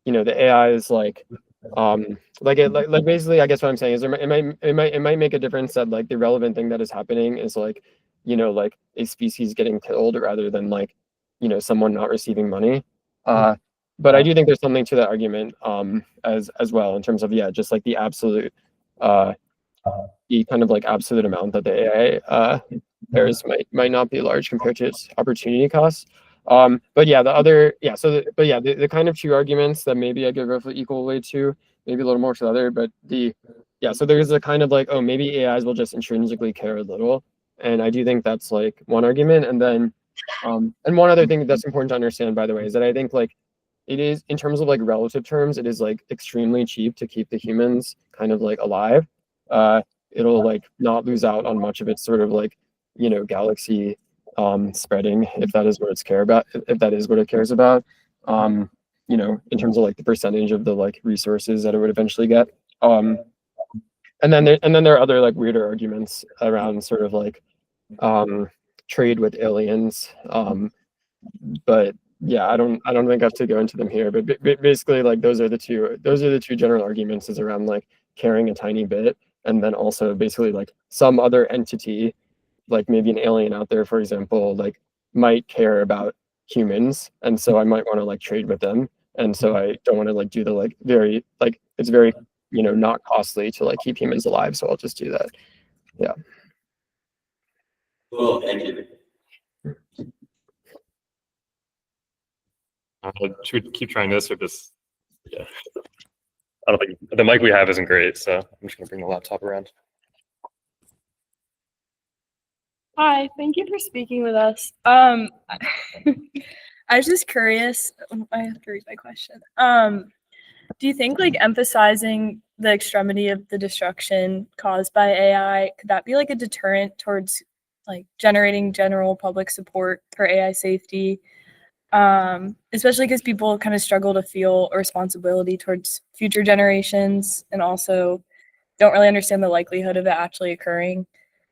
you know, the AI is like basically, I guess what I'm saying is it might make a difference that like the relevant thing that is happening is like, you know, like a species getting killed rather than like, you know, someone not receiving money. But I do think there's something to that argument as well in terms of, yeah, just like the absolute the kind of like absolute amount that the AI bears might not be large compared to its opportunity costs. But yeah, the kind of two arguments that maybe I give roughly equal weight to, maybe a little more to the other, but so there's a kind of like, oh, maybe AIs will just intrinsically care a little. And I do think that's like one argument. And then, and one other thing that's important to understand, by the way, is that I think like it is, in terms of like relative terms, it is like extremely cheap to keep the humans kind of like alive. It'll like not lose out on much of its sort of like, you know, galaxy spreading, if that is what it's if that is what it cares about, you know, in terms of like the percentage of the like resources that it would eventually get. And then there are other like weirder arguments around sort of like trade with aliens. But yeah, I don't think I have to go into them here, but basically like those are the two general arguments, is around like caring a tiny bit, and then also basically like some other entity, like maybe an alien out there, for example, like might care about humans, and so I might want to like trade with them, and so I don't want to like do the like very like, it's very, you know, not costly to like keep humans alive, so I'll just do that. Yeah. Cool, thank you. Should we keep trying this or just, yeah. I don't think the mic we have isn't great, so I'm just gonna bring the laptop around. Hi, thank you for speaking with us. I was just curious, I have to read my question. Do you think like emphasizing the extremity of the destruction caused by AI, could that be like a deterrent towards like generating general public support for AI safety? Especially because people kind of struggle to feel a responsibility towards future generations, and also don't really understand the likelihood of it actually occurring.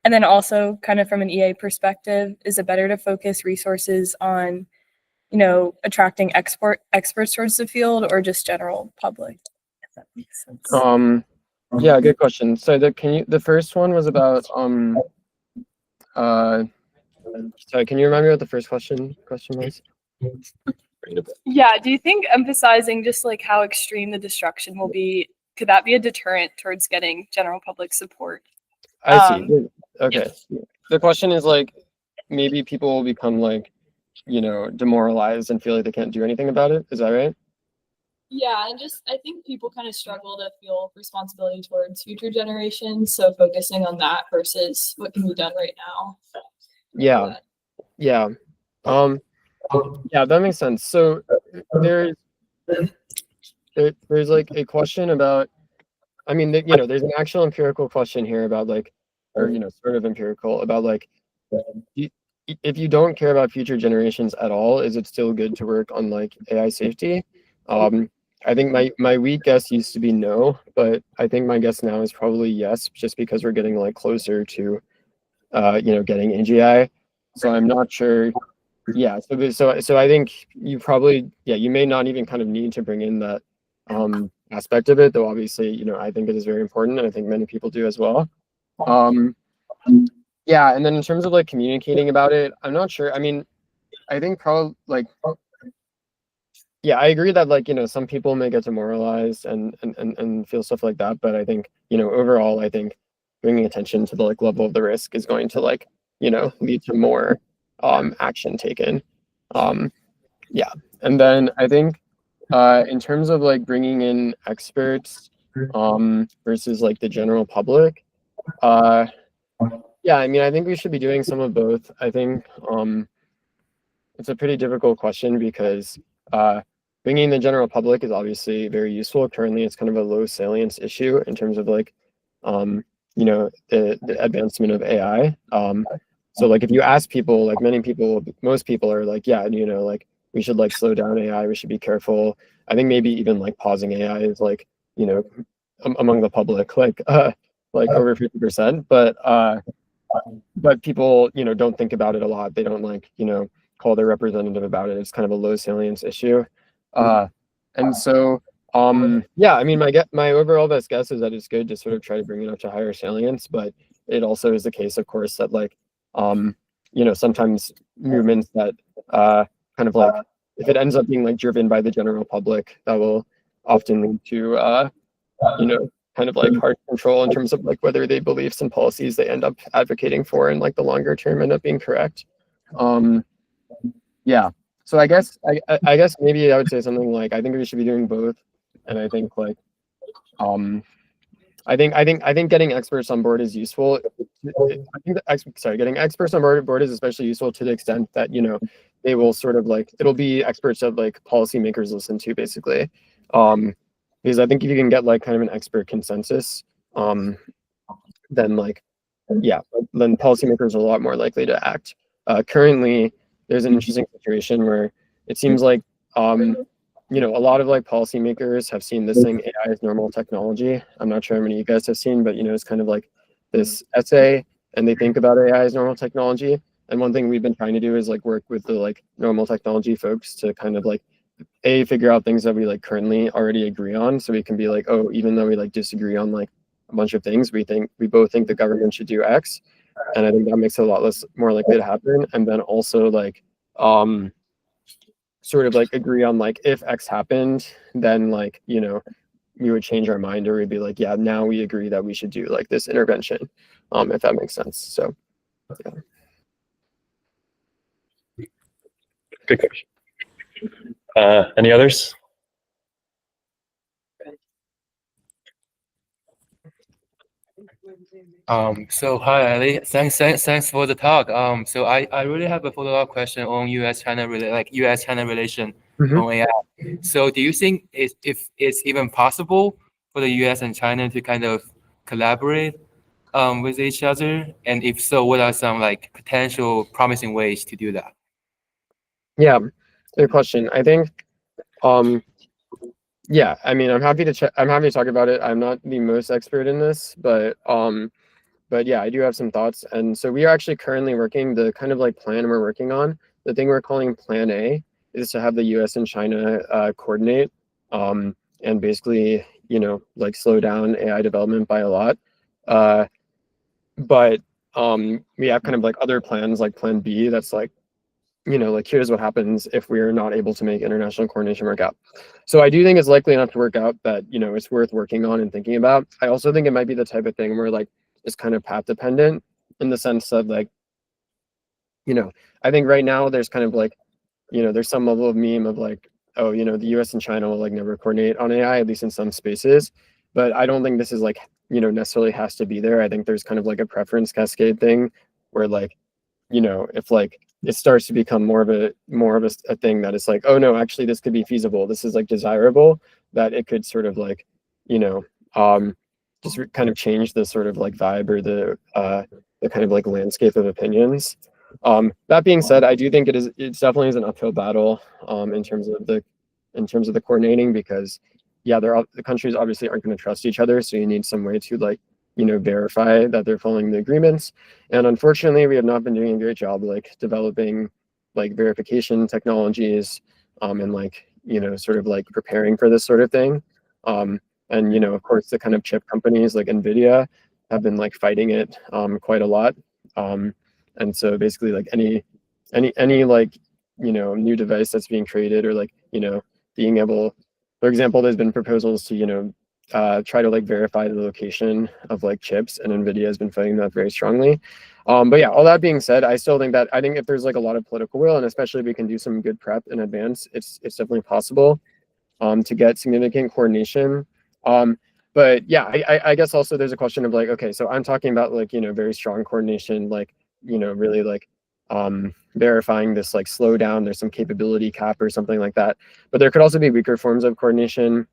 And then also kind of from an EA perspective, is it better to focus resources on, you know, attracting experts towards the field, or just general public, if that makes sense? Yeah, good question. So the first one was about sorry, can you remind me what the first question was? Yeah, do you think emphasizing just like how extreme the destruction will be, could that be a deterrent towards getting general public support? I see. Okay. The question is like, maybe people will become like, you know, demoralized and feel like they can't do anything about it. Is that right? Yeah, and just I think people kind of struggle to feel responsibility towards future generations, so focusing on that versus what can be done right now. Yeah, yeah. Um, yeah, that makes sense. So there's there's like a question about, I mean, there's an actual empirical question here about like, or sort of empirical about like, y- if you don't care about future generations at all, is it still good to work on like AI safety? I think my weak guess used to be no, but I think my guess now is probably yes, just because we're getting like closer to getting AGI. So I'm not sure. Yeah, so I think you probably, you may not even kind of need to bring in that aspect of it, though obviously, I think it is very important, and I think many people do as well. Um, yeah, and then in terms of like communicating about it, I'm not sure. I mean, I think probably like, yeah, I agree that like, some people may get demoralized and feel stuff like that, but I think, overall, I think bringing attention to the like level of the risk is going to like, lead to more action taken. Yeah, and then I think in terms of like bringing in experts versus like the general public, uh, yeah, I mean, I think we should be doing some of both. I think it's a pretty difficult question because bringing the general public is obviously very useful. Currently, it's kind of a low salience issue in terms of like, the advancement of AI. So like if you ask people, like most people are like, yeah, like we should like slow down AI. We should be careful. I think maybe even like pausing AI is like, among the public, like over 50%. But people, don't think about it a lot. They don't like, call their representative about it. It's kind of a low salience issue. And so, yeah, I mean, my overall best guess is that it's good to sort of try to bring it up to higher salience, but it also is the case, of course, that like, sometimes movements that kind of like, if it ends up being like driven by the general public, that will often lead to, kind of like hard control in terms of like whether they believe some policies they end up advocating for in like the longer term end up being correct. Yeah. So I guess maybe I would say something like I think we should be doing both, and I think like I think getting experts on board is useful. I think getting experts on board is especially useful to the extent that they will sort of like it'll be experts that like policymakers listen to basically, because I think if you can get like kind of an expert consensus, then like then policymakers are a lot more likely to act. Currently, there's an interesting situation where it seems like a lot of like policymakers have seen this thing AI as normal technology. I'm not sure how many of you guys have seen, but it's kind of like this essay, and they think about AI as normal technology. And one thing we've been trying to do is like work with the like normal technology folks to kind of like figure out things that we like currently already agree on, so we can be like, oh, even though we like disagree on like a bunch of things, we both think the government should do X, and I think that makes it a lot more likely to happen. And then also like sort of like agree on like if X happened, then like we would change our mind, or we'd be like, yeah, now we agree that we should do like this intervention, if that makes sense. So yeah. Good question. Any others? So hi, Ali. Thanks for the talk. So I really have a follow-up question on U.S.-China U.S.-China relation on AI. So do you think if it's even possible for the U.S. and China to kind of collaborate with each other? And if so, what are some like potential promising ways to do that? Yeah, good question. I think yeah, I mean, I'm happy to talk about it. I'm not the most expert in this, but yeah, I do have some thoughts. And so we are actually currently working the kind of like plan we're working on. The thing we're calling Plan A is to have the US and China coordinate and basically, like slow down AI development by a lot. But we have kind of like other plans like Plan B that's like, like here's what happens if we're not able to make international coordination work out. So I do think it's likely enough to work out that, it's worth working on and thinking about. I also think it might be the type of thing where like it's kind of path dependent in the sense of like, I think right now there's kind of like, there's some level of meme of like oh, the US and China will like never coordinate on AI, at least in some spaces. But I don't think this is like, necessarily has to be there. I think there's kind of like a preference cascade thing where like, if like it starts to become more of a thing that is like, oh no, actually this could be feasible. This is like desirable, that it could sort of like, just kind of change the sort of like vibe or the kind of like landscape of opinions. That being said, I do think it's definitely is an uphill battle in terms of the coordinating, because yeah, the countries obviously aren't going to trust each other, so you need some way to like verify that they're following the agreements. And unfortunately, we have not been doing a great job like developing like verification technologies and like sort of like preparing for this sort of thing. And of course, the kind of chip companies like NVIDIA have been like fighting it quite a lot. And so basically like any like new device that's being created, or like being able, for example, there's been proposals to try to like verify the location of like chips, and NVIDIA has been fighting that very strongly. But yeah, all that being said, I think if there's like a lot of political will, and especially if we can do some good prep in advance, it's definitely possible to get significant coordination. But yeah, I guess also there's a question of like, okay, so I'm talking about like very strong coordination, like really like verifying this like slowdown, there's some capability cap or something like that. But there could also be weaker forms of coordination.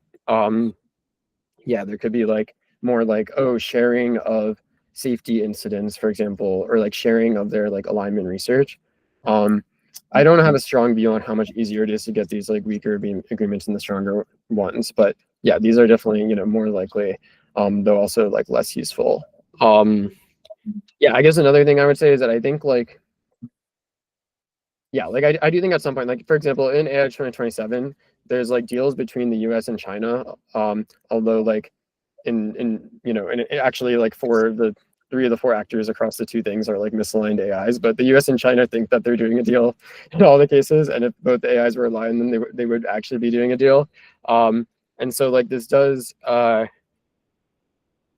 Yeah, there could be like more like, oh, sharing of safety incidents, for example, or like sharing of their like alignment research. I don't have a strong view on how much easier it is to get these like weaker agreements than the stronger ones, but yeah, these are definitely more likely, though also like less useful. Yeah, I guess another thing I would say is that I think like, yeah, like I do think at some point, like for example, in AI 2027, there's like deals between the US and China, although like and it actually like the 3 of the 4 actors across the 2 things are like misaligned AIs, but the US and China think that they're doing a deal in all the cases, and if both the AIs were aligned, then they would actually be doing a deal. And so like this does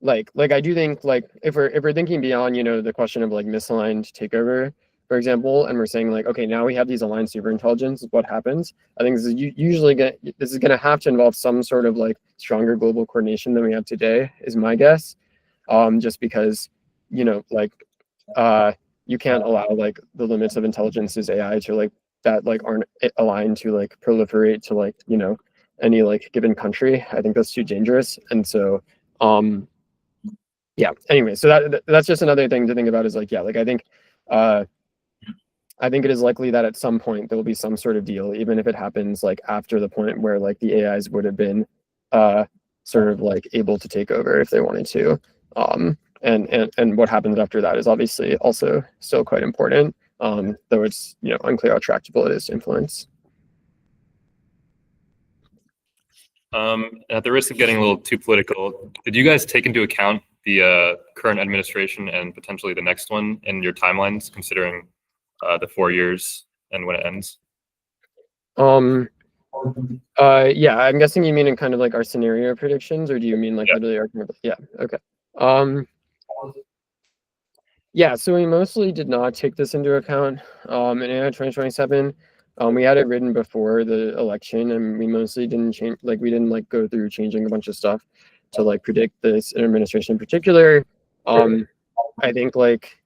like I do think like if we're thinking beyond the question of like misaligned takeover, for example, and we're saying like, okay, now we have these aligned superintelligence, what happens? I think this is gonna have to involve some sort of like stronger global coordination than we have today, is my guess. Just because like you can't allow like the limits of intelligence as AI to like that like aren't aligned to like proliferate to like any like given country. I think that's too dangerous. And so yeah, anyway, so that's just another thing to think about, is like, yeah, like I think it is likely that at some point there will be some sort of deal, even if it happens like after the point where like the AIs would have been sort of like able to take over if they wanted to. And what happens after that is obviously also still quite important, though it's unclear how tractable it is to influence. At the risk of getting a little too political, did you guys take into account the current administration and potentially the next one in your timelines, considering the 4 years and when it ends? Yeah, I'm guessing you mean in kind of like our scenario predictions, or do you mean like literally our yeah, okay. Yeah, so we mostly did not take this into account in AI 2027. We had it written before the election, and we mostly didn't change, like we didn't like go through changing a bunch of stuff to like predict this administration in particular. I think like,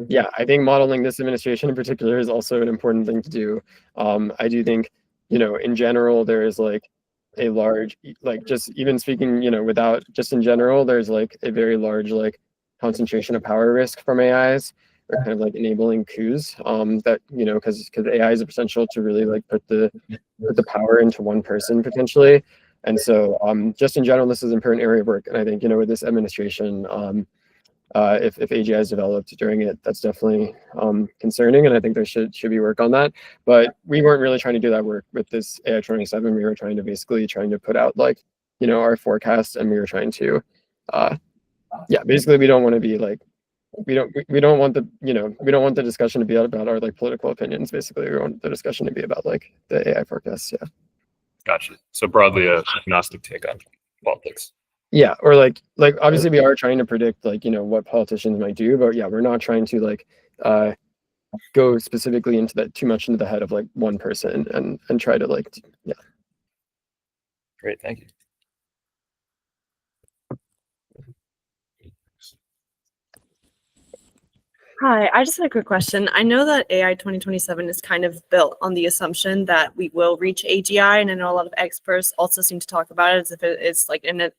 yeah, I think modeling this administration in particular is also an important thing to do. I do think, in general, there is like a large, like just even speaking, without just in general, there's like a very large like concentration of power risk from AIs, or kind of like enabling coups that, because AI is essential to really like put the power into one person potentially. And so just in general, this is an important area of work. And I think, with this administration, if AGI is developed during it, that's definitely concerning. And I think there should be work on that. But we weren't really trying to do that work with this AI 27. We were trying to put out like, our forecast, and we were trying to, yeah, basically we don't want to be like, we don't want the discussion to be about our like political opinions. Basically, we want the discussion to be about like the AI forecasts. Yeah. Gotcha. So broadly a agnostic take on politics. Yeah, or like obviously we are trying to predict like what politicians might do, but yeah, we're not trying to like go specifically into that too much into the head of like one person and try to like yeah. Great, thank you. Hi, I just had a quick question. I know that AI 2027 is kind of built on the assumption that we will reach AGI, and I know a lot of experts also seem to talk about it as if it is like an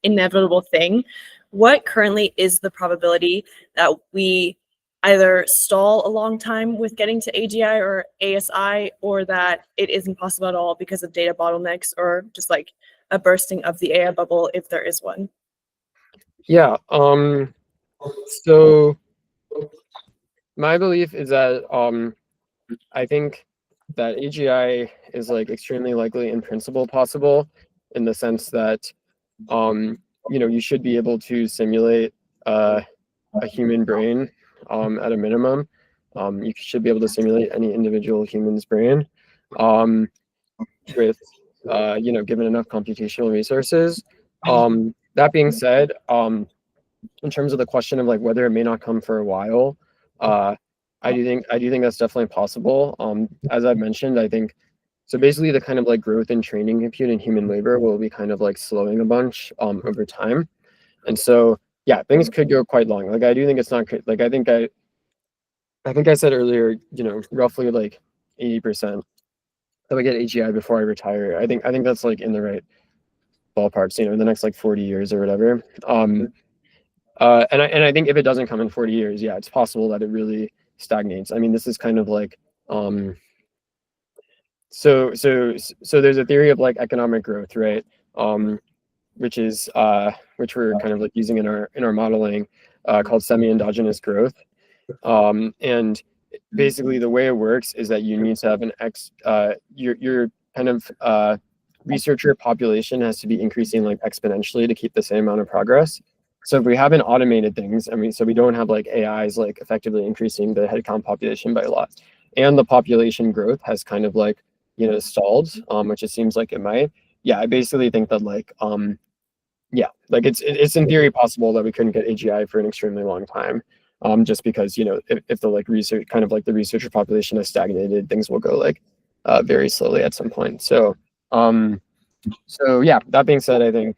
inevitable thing. What currently is the probability that we either stall a long time with getting to AGI or ASI, or that it isn't possible at all because of data bottlenecks or just like a bursting of the AI bubble if there is one? Yeah. So my belief is that I think that AGI is like extremely likely in principle possible, in the sense that you should be able to simulate a human brain at a minimum. You should be able to simulate any individual human's brain with given enough computational resources. That being said, in terms of the question of like whether it may not come for a while, I do think that's definitely possible. As I've mentioned, I think so. Basically, the kind of like growth in training compute and human labor will be kind of like slowing a bunch over time, and so yeah, things could go quite long. Like I do think it's not like I think I said earlier, roughly like 80% that we get AGI before I retire. I think that's like in the right ballparks. In the next like 40 years or whatever. And I think if it doesn't come in 40 years, yeah, it's possible that it really stagnates. I mean, this is kind of like so there's a theory of like economic growth, right? Which we're kind of like using in our modeling, called semi-endogenous growth. And basically the way it works is that you need to have your kind of researcher population has to be increasing like exponentially to keep the same amount of progress. So if we haven't automated things, so we don't have like AIs like effectively increasing the headcount population by a lot, and the population growth has kind of like stalled, which it seems like it might. Yeah, I basically think that like yeah, like it's in theory possible that we couldn't get AGI for an extremely long time, just because if the like research kind of like the researcher population has stagnated, things will go like very slowly at some point. So yeah, that being said, I think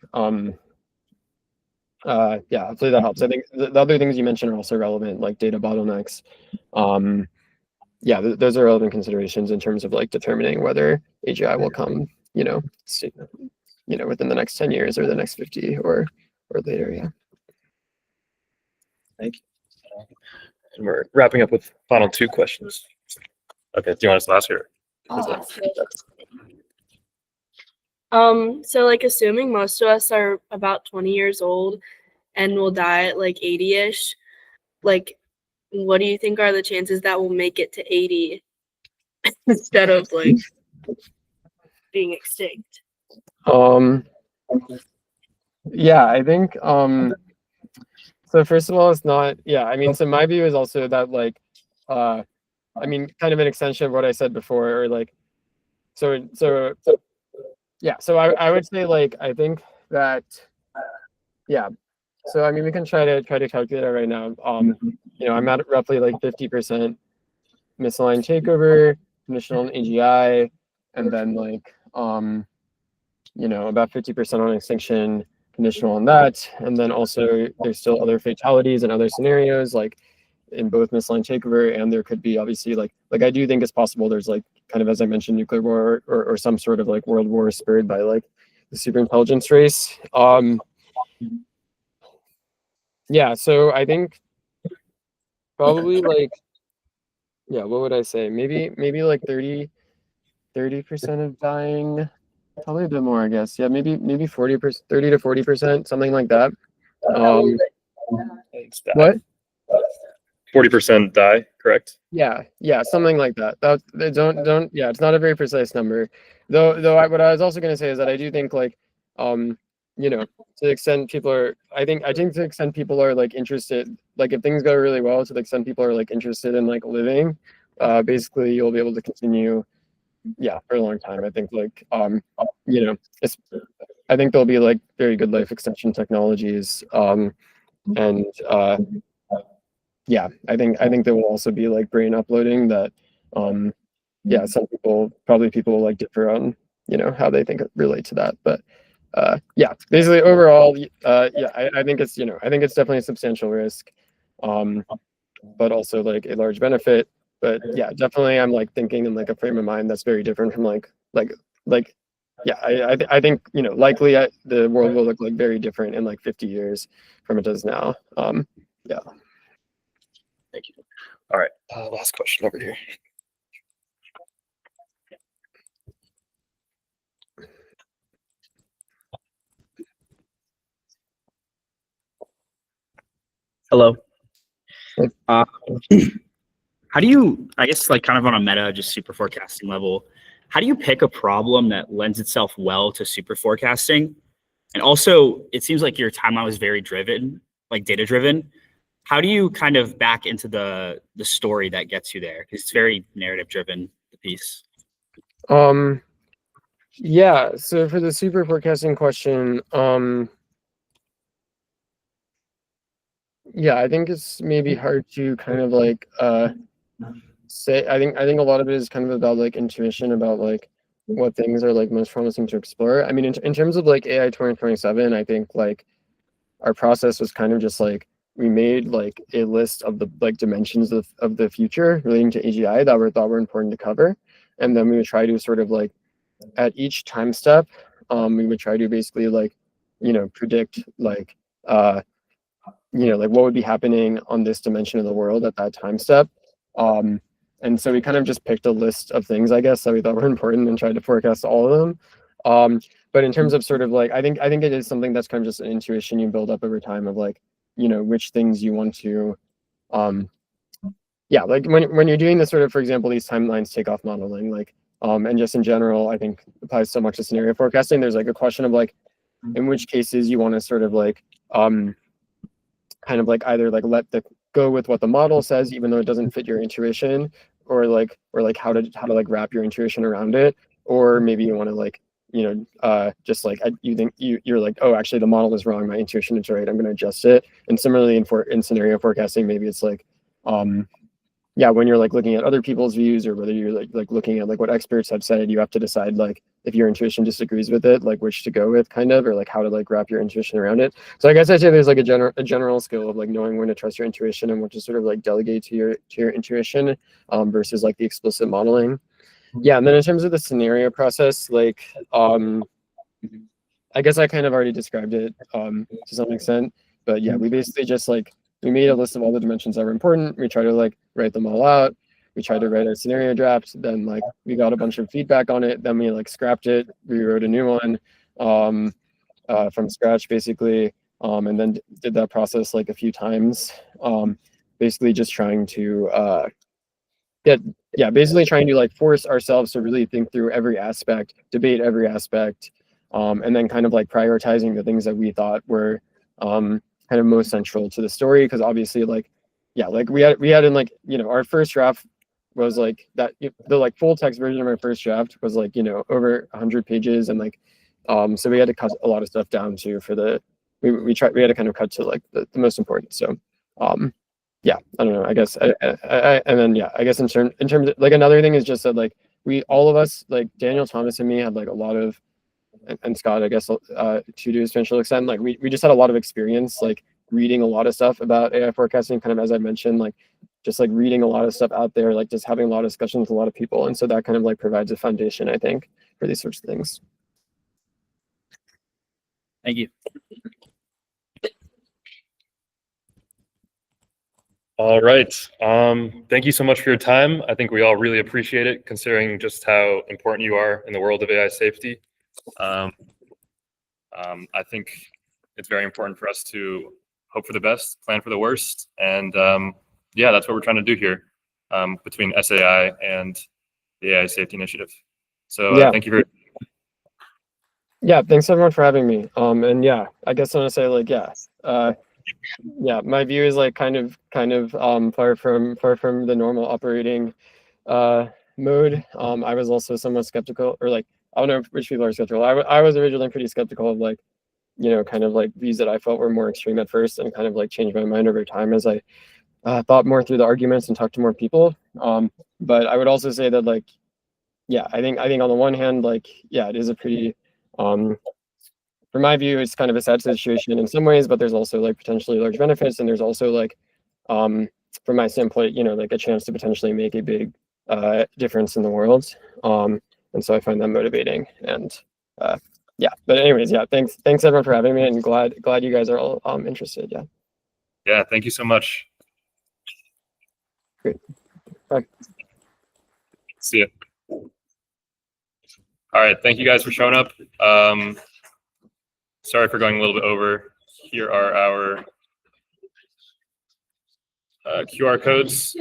yeah, hopefully that helps. I think the other things you mentioned are also relevant, like data bottlenecks. Yeah, those are relevant considerations in terms of like determining whether AGI will come, within the next 10 years or the next 50 or later. Yeah. Thank you. And we're wrapping up with final 2 questions. Okay, do you want us to ask here? So like assuming most of us are about 20 years old and will die at like 80-ish, like what do you think are the chances that we'll make it to 80 instead of like being extinct? Yeah, I think so first of all, it's not, yeah, I mean, so my view is also that like I mean, kind of an extension of what I said before, or like so yeah, so I would say like I think that yeah, so I mean we can try to calculate it right now. I'm at roughly like 50% misaligned takeover, conditional on AGI, and then like about 50% on extinction, conditional on that, and then also there's still other fatalities and other scenarios like in both misaligned takeover, and there could be obviously like I do think it's possible there's like kind of, as I mentioned, nuclear war or some sort of like world war spurred by like the super intelligence race. Yeah, so I think probably like, yeah, what would I say? Maybe like 30% of dying, probably a bit more, I guess. Yeah, maybe 40%, 30 to 40%, something like that. What? 40% die, correct? Yeah, something like that. Don't. Yeah, it's not a very precise number, though. What I was also going to say is that I do think like, to the extent people are, I think to the extent people are like interested, like if things go really well, to the extent people are like interested in like living, basically you'll be able to continue, yeah, for a long time. I think like, it's, I think there'll be like very good life extension technologies, and yeah, I think there will also be like brain uploading that, yeah, some people will like differ on you know, how they think relate to that. But yeah, basically overall, yeah, I think it's, you know, I think it's definitely a substantial risk, but also like a large benefit. But yeah, definitely I'm like thinking in like a frame of mind that's very different from like yeah, I think, you know, likely the world will look like very different in like 50 years from it does now. Yeah. Thank you. All right, last question over here. Hello. Hey. How do you, I guess, like kind of on a meta, just super forecasting level, how do you pick a problem that lends itself well to super forecasting? And also, it seems like your timeline was very driven, like data driven. How do you kind of back into the story that gets you there? Because it's very narrative driven, the piece. Yeah, so for the super forecasting question, yeah, I think it's maybe hard to kind of like say. I think a lot of it is kind of about like intuition about like what things are like most promising to explore. I mean, in terms of like AI 2027, I think like our process was kind of just like we made like a list of the like dimensions of the future relating to AGI that we thought were important to cover, and then we would try to sort of like at each time step, we would try to basically like, you know, predict like you know, like what would be happening on this dimension of the world at that time step. And so we kind of just picked a list of things, I guess, that we thought were important and tried to forecast all of them. But in terms of sort of like, I think it is something that's kind of just an intuition you build up over time of like, you know, which things you want to, yeah, like when you're doing this sort of, for example, these timelines takeoff modeling, like, and just in general, I think applies so much to scenario forecasting. There's like a question of like, in which cases you want to sort of like, kind of like either like let the go with what the model says, even though it doesn't fit your intuition, or like how to like wrap your intuition around it, or maybe you want to like, you know, just like you think you're like, oh, actually the model is wrong, my intuition is right, I'm going to adjust it. And similarly in scenario forecasting, maybe it's like, yeah, when you're like looking at other people's views, or whether you're like looking at like what experts have said, you have to decide like if your intuition disagrees with it, like which to go with kind of, or like how to like wrap your intuition around it. So I guess I'd say there's like a general skill of like knowing when to trust your intuition and what to sort of like delegate to your intuition, versus like the explicit modeling. Yeah, and then in terms of the scenario process, like I guess I kind of already described it to some extent, but yeah, we basically just like we made a list of all the dimensions that were important. We try to like write them all out. We tried to write a scenario draft. Then like we got a bunch of feedback on it. Then we like scrapped it. We wrote a new one from scratch basically, and then did that process like a few times. Basically just trying to basically trying to like force ourselves to really think through every aspect, debate every aspect, and then kind of like prioritizing the things that we thought were kind of most central to the story. Because obviously like, yeah, like we had in like, you know, our first draft was like that, the like full text version of our first draft was like, you know, over 100 pages, and like so we had to cut a lot of stuff down too for the we had to kind of cut to like the most important. So yeah, I don't know, I guess and then yeah, I guess in terms of like another thing is just that like all of us, like Daniel, Thomas, and me had like a lot of, and Scott, I guess, to a substantial extent, like we just had a lot of experience, like reading a lot of stuff about AI forecasting, kind of as I mentioned, like just like reading a lot of stuff out there, like just having a lot of discussions with a lot of people. And so that kind of like provides a foundation, I think, for these sorts of things. Thank you. All right. Thank you so much for your time. I think we all really appreciate it, considering just how important you are in the world of AI safety. I think it's very important for us to hope for the best, plan for the worst, and yeah, that's what we're trying to do here between SAI and the AI Safety Initiative. So yeah. Thank you very much. Yeah, thanks everyone for having me. And yeah, I guess I want to say like, yeah, my view is like kind of far from the normal operating mode. I was also somewhat skeptical, or like I don't know which people are skeptical. I was originally pretty skeptical of like, you know, kind of like views that I felt were more extreme at first, and kind of like changed my mind over time as I thought more through the arguments and talked to more people. But I would also say that like, yeah, I think on the one hand, like, yeah, it is a pretty, from my view, it's kind of a sad situation in some ways, but there's also like potentially large benefits, and there's also like, from my standpoint, you know, like a chance to potentially make a big difference in the world. And so I find that motivating. And yeah, but anyways, yeah, thanks everyone for having me, and glad you guys are all interested. Yeah. Yeah, thank you so much. Great. Bye. See you. All right, thank you guys for showing up. Sorry for going a little bit over. Here are our QR codes.